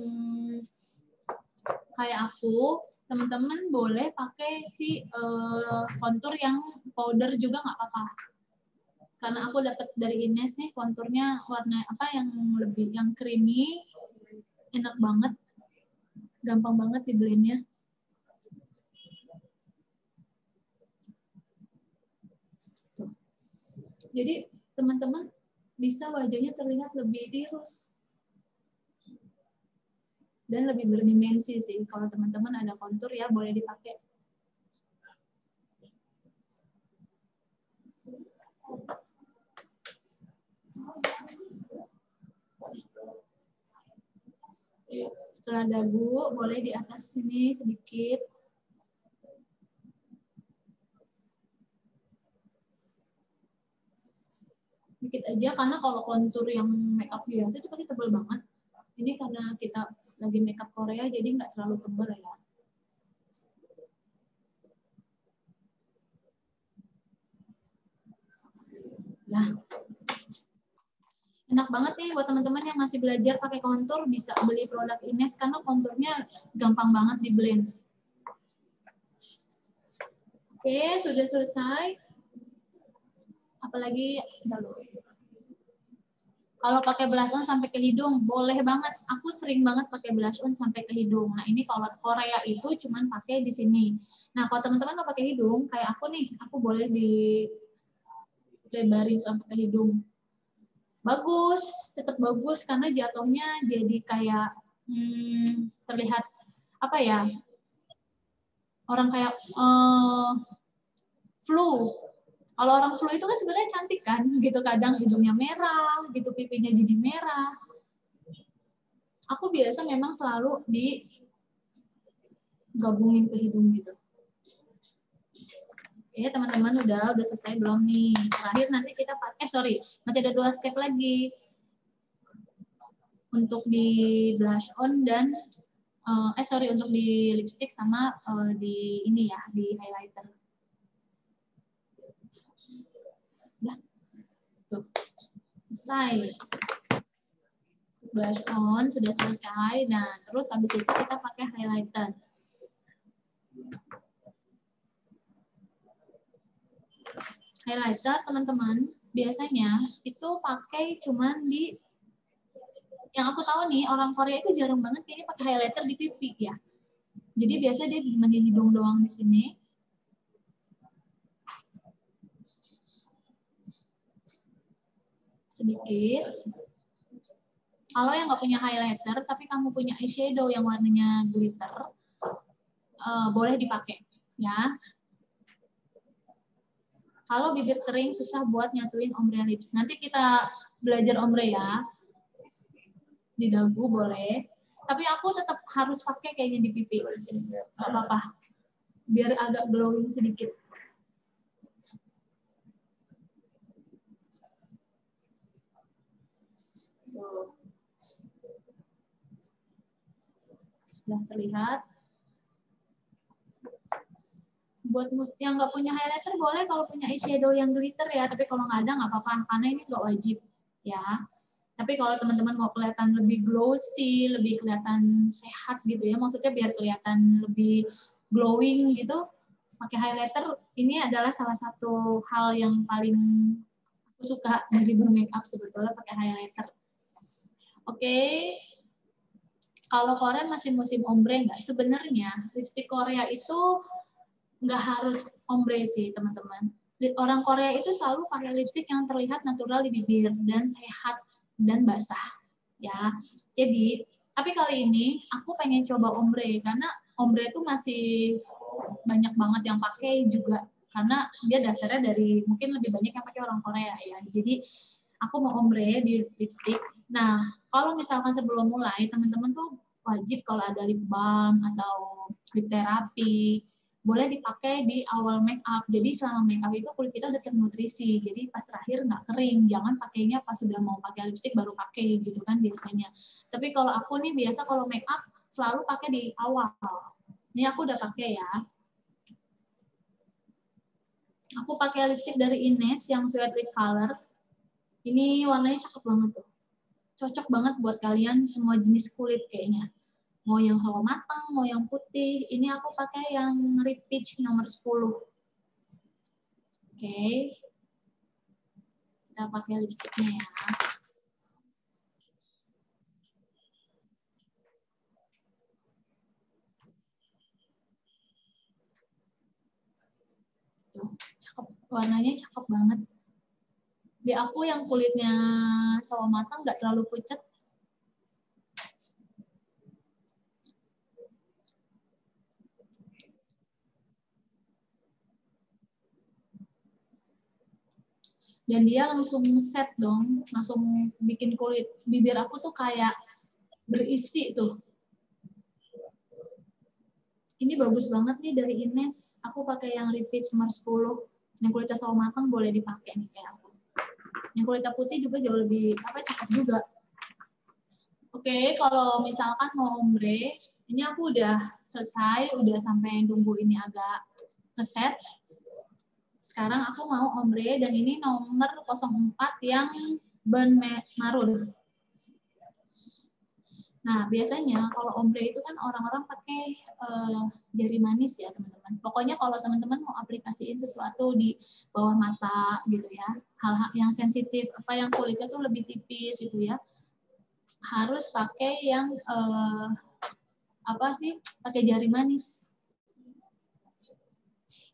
kayak aku, teman-teman boleh pakai si kontur yang powder juga nggak apa-apa. Karena aku dapat dari Ines nih konturnya warna apa yang lebih yang creamy, enak banget, gampang banget di blendnya. Jadi teman-teman bisa wajahnya terlihat lebih tirus dan lebih berdimensi sih. Kalau teman-teman ada kontur ya boleh dipakai. Setelah dagu boleh di atas sini sedikit. Dikit aja karena kalau kontur yang makeup biasa itu pasti tebal banget. Ini karena kita lagi makeup Korea jadi nggak terlalu tebal ya. Nah, enak banget nih buat teman-teman yang masih belajar pakai kontur bisa beli produk Ines karena konturnya gampang banget di blend. Oke, sudah selesai. Apalagi Kalau pakai blush on sampai ke hidung, boleh banget. Aku sering banget pakai blush on sampai ke hidung. Nah, ini kalau Korea itu cuman pakai di sini. Nah, kalau teman-teman mau pakai hidung, kayak aku nih, aku boleh dilebarin sampai ke hidung. Bagus, cepet bagus, karena jatuhnya jadi kayak terlihat, apa ya, orang kayak flu. Kalau orang flu itu kan sebenarnya cantik kan, gitu kadang hidungnya merah, gitu pipinya jadi merah. Aku biasa memang selalu digabungin ke hidung gitu. Oke, teman-teman udah selesai belum nih? Terakhir nanti kita pakai, masih ada 2 step lagi untuk di blush on dan untuk di lipstick sama di ini ya, di highlighter. Nah, tuh. Selesai. Blush on sudah selesai. Nah, terus habis itu kita pakai highlighter. Highlighter, teman-teman, biasanya itu pakai cuman di, yang aku tahu nih, orang Korea itu jarang banget kayaknya pakai highlighter di pipi ya. Jadi biasa dia di hidung doang di sini. Sedikit. Kalau yang nggak punya highlighter, tapi kamu punya eyeshadow yang warnanya glitter, boleh dipakai, ya. Kalau bibir kering susah buat nyatuin ombre lips. Nanti kita belajar ombre ya. Di dagu boleh. Tapi aku tetap harus pakai kayaknya di pipi. Nggak apa-apa. Biar agak glowing sedikit. Sudah terlihat. Buat yang nggak punya highlighter boleh, kalau punya eyeshadow yang glitter ya, tapi kalau nggak ada nggak apa-apa, karena ini nggak wajib ya. Tapi kalau teman-teman mau kelihatan lebih glossy, lebih kelihatan sehat gitu ya, maksudnya biar kelihatan lebih glowing gitu, pakai highlighter ini adalah salah satu hal yang paling aku suka dari bermakeup sebetulnya, pakai highlighter. Oke. Kalau Korea masih musim ombre nggak? Sebenarnya lipstick Korea itu nggak harus ombre sih, teman-teman. Orang Korea itu selalu pakai lipstick yang terlihat natural di bibir dan sehat dan basah, ya. Jadi, tapi kali ini aku pengen coba ombre karena ombre itu masih banyak banget yang pakai juga, karena dia dasarnya dari, mungkin lebih banyak yang pakai orang Korea ya. Jadi aku mau ombre di lipstick. Nah, kalau misalkan sebelum mulai, teman-teman tuh wajib kalau ada lip balm atau lip terapi, boleh dipakai di awal make up. Jadi selama make up itu kulit kita udah ternutrisi. Jadi pas terakhir nggak kering. Jangan pakainya pas sudah mau pakai lipstick baru pakai gitu kan biasanya. Tapi kalau aku nih biasa kalau make up selalu pakai di awal. Ini aku udah pakai ya. Aku pakai lipstick dari Ines yang Sweet Lip Color. Ini warnanya cakep banget tuh. Cocok banget buat kalian semua jenis kulit kayaknya. Mau yang hawa matang, mau yang putih. Ini aku pakai yang Rip Peach nomor 10. Oke. Kita pakai lipstiknya ya. Tuh, cakep. Warnanya cakep banget. Di aku yang kulitnya sawo matang nggak terlalu pucat. Dan dia langsung set dong, langsung bikin kulit bibir aku tuh kayak berisi tuh. Ini bagus banget nih dari Ines. Aku pakai yang Rip Peach nomor 10. Yang kulitnya sawo matang boleh dipakai nih kayak aku. Yang kulitnya putih juga jauh lebih cakep juga. Oke, kalau misalkan mau ombre, ini aku udah selesai, udah sampai nunggu ini agak keset. Sekarang aku mau ombre dan ini nomor 04 yang burn maroon. Nah, biasanya kalau ombre itu kan orang-orang pakai jari manis ya, teman-teman. Pokoknya kalau teman-teman mau aplikasiin sesuatu di bawah mata gitu ya, hal-hal yang sensitif, apa yang kulitnya tuh lebih tipis gitu ya, harus pakai yang pakai jari manis.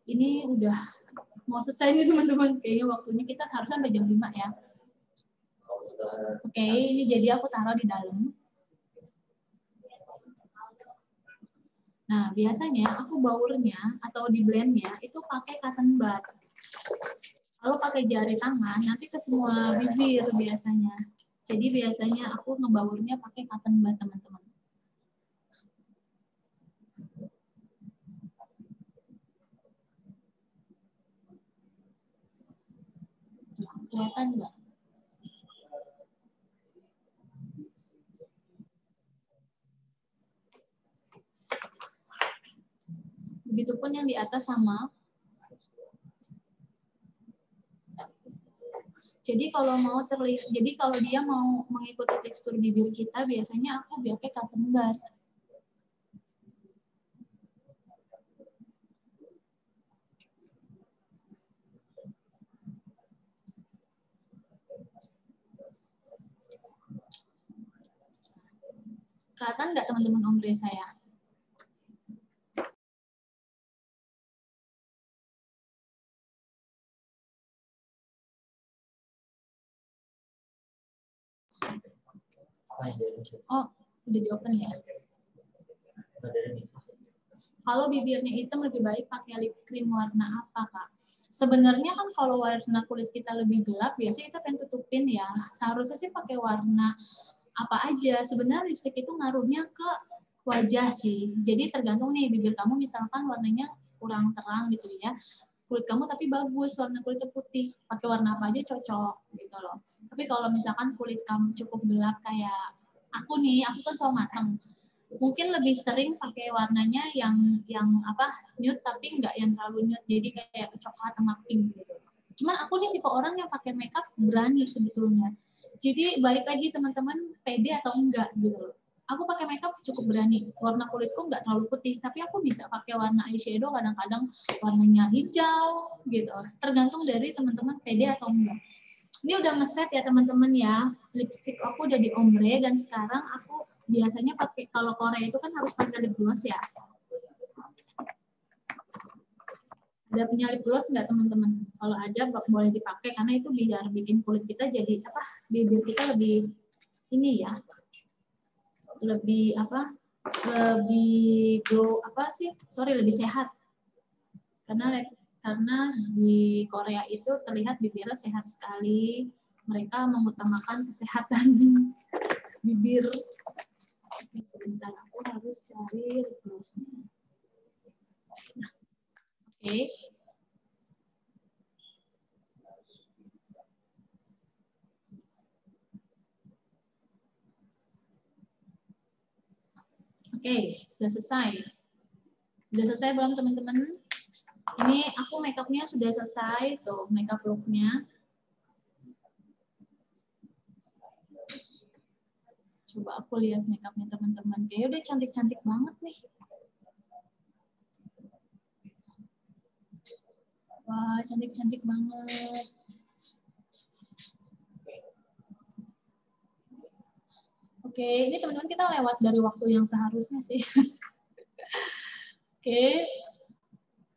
Ini udah mau selesai nih teman-teman, kayaknya waktunya kita harus sampai jam 5 ya. Oke, ini jadi aku taruh di dalam. Nah, biasanya aku baurnya atau di blendnya itu pakai cotton bud. Kalau pakai jari tangan, nanti ke semua bibir biasanya. Jadi biasanya aku ngebaurnya pakai cotton bud, teman-teman. Kelihatan nggak? Begitupun yang di atas sama. Jadi kalau dia mau mengikuti tekstur bibir kita, biasanya aku pakai cotton bud. Kelihatan nggak teman-teman ombre saya? Oh, udah di open ya. Kalau bibirnya hitam lebih baik pakai lip cream warna apa, Kak? Sebenarnya kan kalau warna kulit kita lebih gelap, biasanya kita pengen tutupin ya. Seharusnya sih pakai warna apa aja. Sebenarnya lipstick itu ngaruhnya ke wajah sih. Jadi tergantung nih bibir kamu misalkan warnanya kurang terang gitu ya. Kulit kamu tapi bagus, warna kulitnya putih. Pakai warna apa aja cocok gitu loh. Tapi kalau misalkan kulit kamu cukup gelap kayak aku nih, aku kan sawo matang. Mungkin lebih sering pakai warnanya yang nude tapi nggak yang terlalu nude, jadi kayak coklat sama pink gitu. Cuman aku nih tipe orang yang pakai makeup berani sebetulnya. Jadi balik lagi teman-teman, pede atau enggak gitu. Aku pakai makeup cukup berani. Warna kulitku nggak terlalu putih, tapi aku bisa pakai warna eyeshadow kadang-kadang warnanya hijau gitu. Tergantung dari teman-teman pede atau enggak. Ini udah ngeset ya teman-teman ya. Lipstick aku udah di ombre dan sekarang aku biasanya pakai, kalau Korea itu kan harus pakai lip gloss ya. Ada punya lip gloss nggak teman-teman? Kalau ada boleh dipakai karena itu biar bikin kulit kita jadi bibir kita lebih ini ya, lebih glow lebih sehat. Karena di Korea itu terlihat bibirnya sehat sekali. Mereka mengutamakan kesehatan bibir. Sebentar, aku harus cari lip gloss-nya. Nah, oke. Oke, sudah selesai. Sudah selesai belum teman-teman? Ini aku make-up-nya sudah selesai, tuh make-up look-nya. Coba aku lihat make-up-nya teman-teman. Kayaknya udah cantik-cantik banget nih. Wah, cantik-cantik banget. Oke, ini teman-teman kita lewat dari waktu yang seharusnya sih. Oke.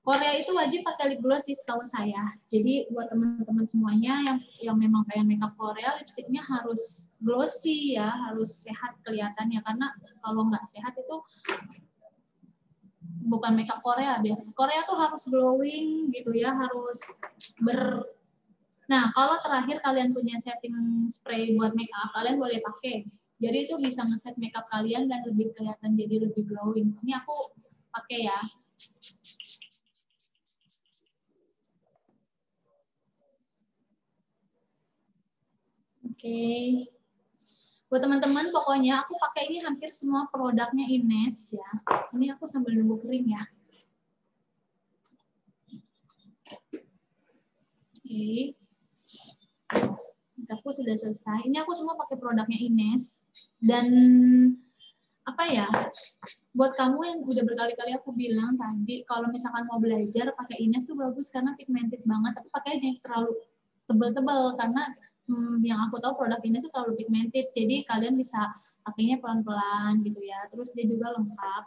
Korea itu wajib pakai lip gloss sih setahu saya. Jadi buat teman-teman semuanya yang memang pengen makeup Korea, lipstiknya harus glossy ya, harus sehat kelihatannya. Karena kalau nggak sehat itu bukan makeup Korea biasanya. Korea tuh harus glowing gitu ya, harus Nah, kalau terakhir kalian punya setting spray buat makeup, kalian boleh pakai. Jadi itu bisa ngeset makeup kalian dan lebih kelihatan jadi lebih glowing. Ini aku pakai ya. Oke. Buat teman-teman, pokoknya aku pakai ini hampir semua produknya Ines ya. Ini aku sambil nunggu kering ya. Oke. Aku sudah selesai. Ini aku semua pakai produknya Ines. Dan apa ya, buat kamu yang udah berkali-kali aku bilang tadi, kalau misalkan mau belajar pakai Ines tuh bagus karena pigmented banget, tapi pakai aja yang terlalu tebel-tebel karena yang aku tahu produk Ines tuh terlalu pigmented, jadi kalian bisa pakainya pelan-pelan gitu ya. Terus dia juga lengkap.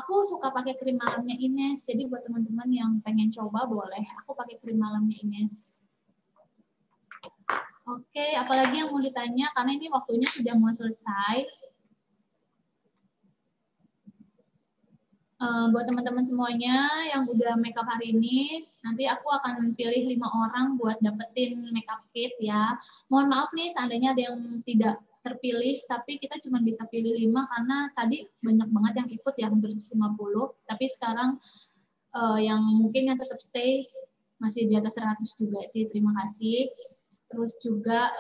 Aku suka pakai krim malamnya Ines, jadi buat teman-teman yang pengen coba boleh, aku pakai krim malamnya Ines. Oke, apalagi yang mau ditanya karena ini waktunya sudah mau selesai. Buat teman-teman semuanya yang udah makeup hari ini, nanti aku akan pilih 5 orang buat dapetin makeup kit ya. Mohon maaf nih seandainya ada yang tidak terpilih, tapi kita cuma bisa pilih 5 karena tadi banyak banget yang ikut ya, hampir 50. Tapi sekarang yang mungkin yang tetap stay masih di atas 100 juga sih, terima kasih. Terus juga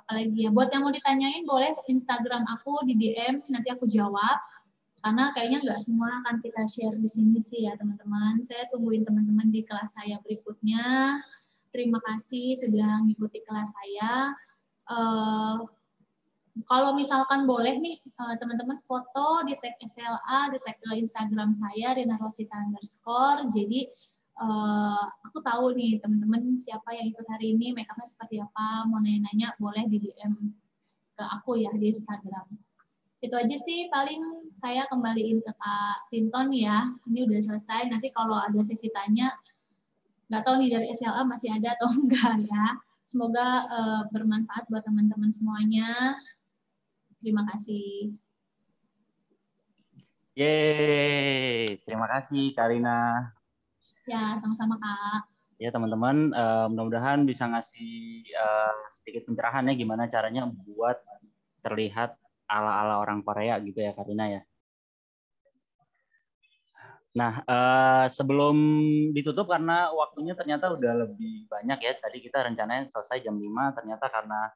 apalagi ya, buat yang mau ditanyain boleh Instagram aku di DM, nanti aku jawab. Karena kayaknya nggak semua akan kita share di sini sih ya teman-teman. Saya tungguin teman-teman di kelas saya berikutnya. Terima kasih sudah mengikuti kelas saya. Kalau misalkan boleh nih teman-teman foto di tag SLA, di tag Instagram saya @rina_rosita_. Jadi aku tahu nih teman-teman siapa yang ikut hari ini, makeupnya seperti apa, mau nanya-nanya boleh di DM ke aku ya di Instagram. Itu aja sih, paling saya kembaliin ke Kak Tinton ya. Ini udah selesai, nanti kalau ada sesi tanya, nggak tahu nih dari SLA masih ada atau enggak ya. Semoga bermanfaat buat teman-teman semuanya. Terima kasih. Yeay, terima kasih Karina. Ya, sama-sama Kak. Ya teman-teman, mudah-mudahan bisa ngasih sedikit pencerahan ya gimana caranya buat terlihat ala-ala orang Korea gitu ya Karina ya. Nah, sebelum ditutup karena waktunya ternyata udah lebih banyak ya. Tadi kita rencananya selesai jam 5, ternyata karena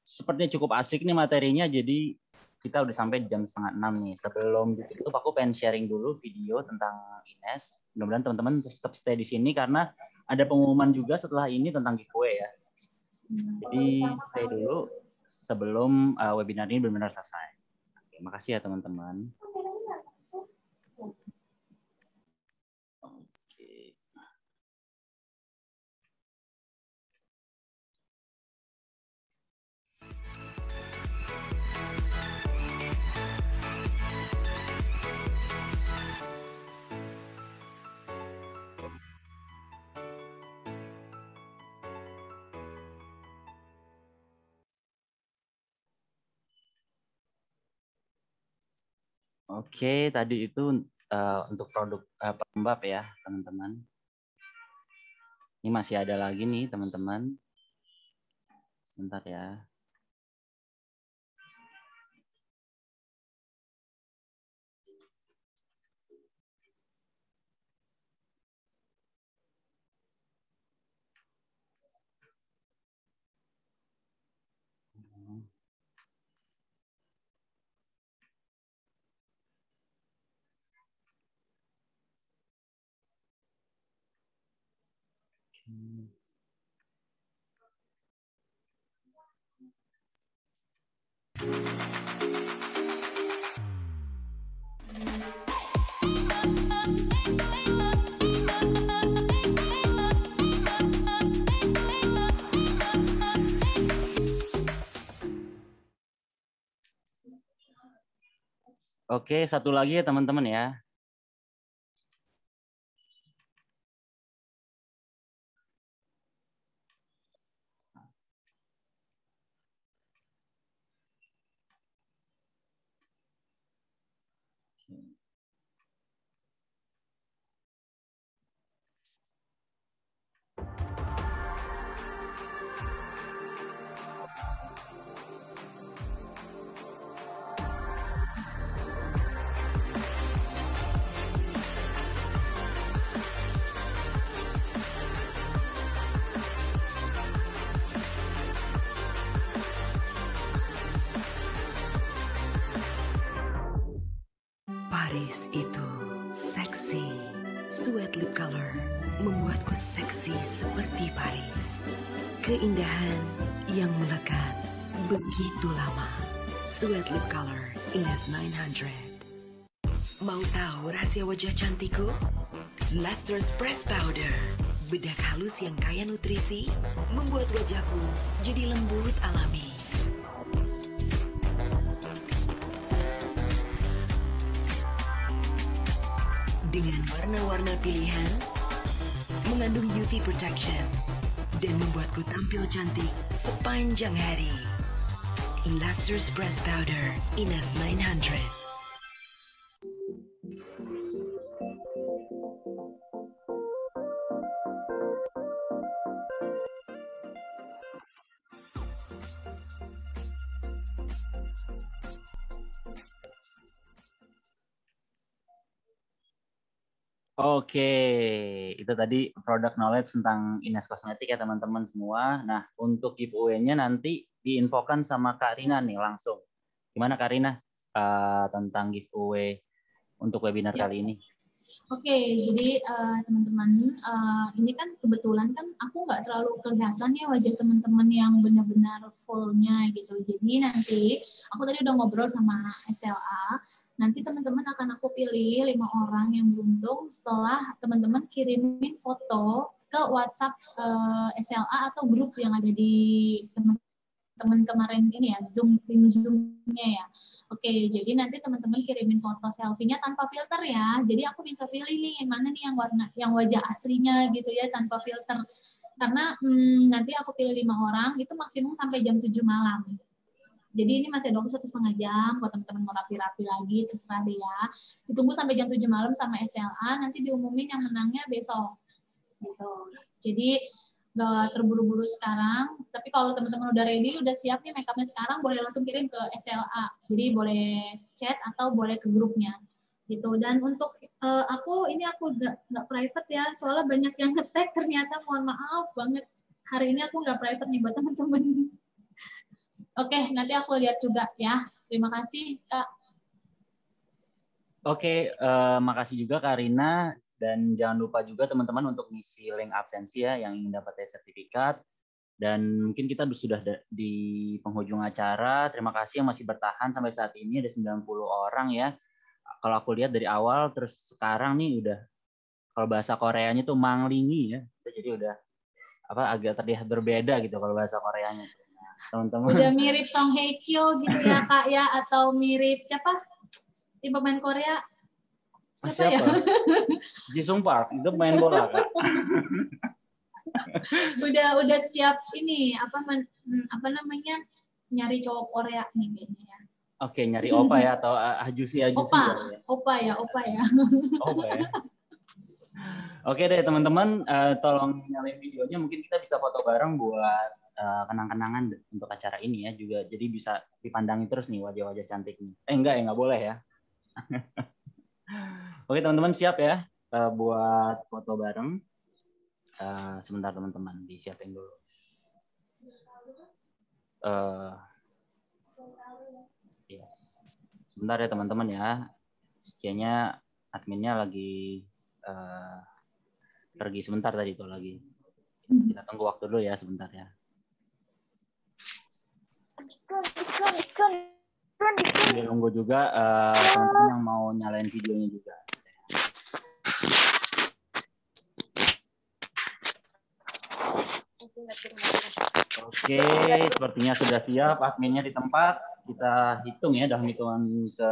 sepertinya cukup asik nih materinya, jadi kita udah sampai jam 5:30 nih. Sebelum ditutup aku pengen sharing dulu video tentang Ines. Mudah-mudahan teman-teman tetap stay di sini karena ada pengumuman juga setelah ini tentang giveaway ya. Jadi stay dulu sebelum webinar ini benar-benar selesai. Oke, makasih ya teman-teman. Oke, tadi itu untuk produk pelembab ya, teman-teman. Ini masih ada lagi nih, teman-teman. Sebentar ya. Oke, satu lagi ya teman-teman ya. Paris itu seksi. Sweet lip color membuatku seksi seperti Paris. Keindahan yang melekat begitu lama. Sweet lip color Ines 900. Mau tahu rahasia wajah cantikku? Lustrous Press Powder. Bedak halus yang kaya nutrisi membuat wajahku jadi lembut alami. Dengan warna-warna pilihan, mengandung UV protection dan membuatku tampil cantik sepanjang hari. Lustrous Press Powder Inas 900. Oke, itu tadi product knowledge tentang Ines Kosmetik ya teman-teman semua. Nah, untuk giveaway-nya nanti diinfokan sama Kak Rina nih langsung. Gimana Kak Rina tentang giveaway untuk webinar kali ini? Oke, jadi teman-teman, ini kan kebetulan kan aku nggak terlalu kelihatan ya wajah teman-teman yang benar-benar full-nya gitu. Jadi nanti aku tadi udah ngobrol sama SLA. Nanti teman-teman akan aku pilih 5 orang yang beruntung setelah teman-teman kirimin foto ke WhatsApp SLA atau grup yang ada di teman-teman kemarin ini ya, link Zoom-nya ya. Oke, jadi nanti teman-teman kirimin foto selfie-nya tanpa filter ya. Jadi aku bisa pilih nih mana nih yang wajah aslinya gitu ya tanpa filter. Karena nanti aku pilih 5 orang itu maksimum sampai jam 7 malam. Jadi ini masih ada waktu 1,5 jam buat teman-teman mau rapi-rapi lagi, terserah deh ya. Ditunggu sampai jam 7 malam sama SLA, nanti diumumin yang menangnya besok. Gitu. Jadi nggak terburu-buru sekarang, tapi kalau teman-teman udah ready, udah siap nih make-up-nya sekarang, boleh langsung kirim ke SLA. Jadi boleh chat atau boleh ke grupnya. Gitu. Dan untuk aku nggak private ya, soalnya banyak yang nge-tag ternyata, mohon maaf banget. Hari ini aku nggak private nih buat teman-teman. Oke, nanti aku lihat juga ya. Terima kasih, Kak. Oke, makasih juga Kak Rina. Dan jangan lupa juga teman-teman untuk ngisi link absensi ya yang ingin dapat sertifikat. Dan mungkin kita sudah di penghujung acara. Terima kasih yang masih bertahan sampai saat ini. Ada 90 orang ya. Kalau aku lihat dari awal, terus sekarang nih udah, kalau bahasa Koreanya tuh manglingi ya. Jadi udah agak terlihat berbeda gitu kalau bahasa Koreanya. Teman-teman. Udah mirip Song Hye Kyo gitu ya Kak ya, atau mirip siapa? Di pemain Korea. Siapa? Ya? Jisung Park, itu main bola Kak. udah siap ini apa namanya? Nyari cowok Korea nih kayaknya ya. Oke, nyari opa ya atau ajusi ya. Opa ya. Opa ya. Oke deh teman-teman, tolong nyalain videonya, mungkin kita bisa foto bareng buat kenang-kenangan untuk acara ini ya juga, jadi bisa dipandangin terus nih wajah-wajah cantiknya. Nggak boleh ya. Oke teman-teman, siap ya buat foto bareng. Sebentar teman-teman, disiapin dulu. Yes. Sebentar ya teman-teman ya, kayaknya adminnya lagi pergi sebentar tadi tuh lagi. Kita tunggu waktu dulu ya sebentar ya. Sambil nunggu juga teman-teman yang mau nyalain videonya juga. Oke, sepertinya sudah siap, adminnya di tempat. Kita hitung ya, dalam hitungan ke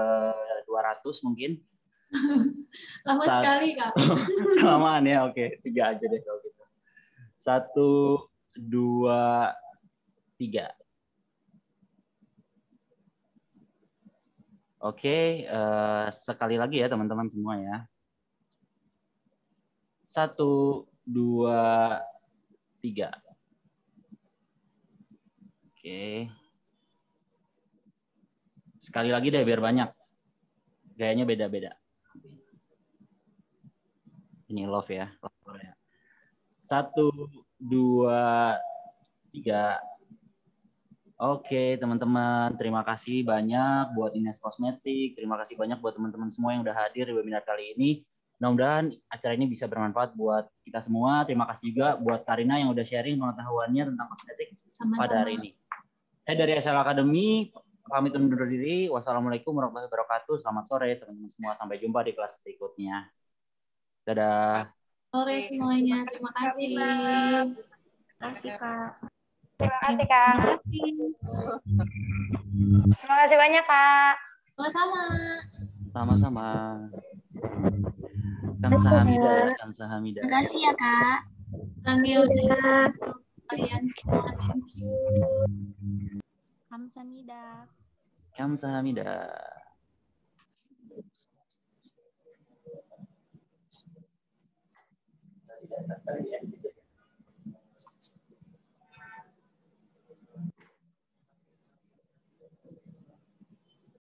200 mungkin. Lama sekali Kak. Kelamaan ya, oke. 3 aja deh kalau gitu. 1, 2, 3. Oke, sekali lagi ya teman-teman semua ya. 1, 2, 3. Oke. Sekali lagi deh biar banyak. Gayanya beda-beda. Ini love ya. 1, 2, 3. Oke teman-teman, terima kasih banyak buat Ines Kosmetik. Terima kasih banyak buat teman-teman semua yang udah hadir di webinar kali ini. Mudah-mudahan acara ini bisa bermanfaat buat kita semua. Terima kasih juga buat Karina yang udah sharing pengetahuannya tentang kosmetik pada hari ini. Saya dari SL Academy pamit undur diri. Wassalamualaikum warahmatullahi wabarakatuh. Selamat sore teman-teman semua. Sampai jumpa di kelas berikutnya. Dadah. Sore semuanya. Terima kasih. Terima kasih, Kak. Terima kasih, Kak. Terima kasih banyak, Kak. Sama-sama. Sama-sama. Kamsahamnida ya, kamsahamnida. Terima kasih ya, Kak. Kak. Kalian semua. Thank you. Kamsahamnida. Kamsahamnida. Tadi ya, di situ.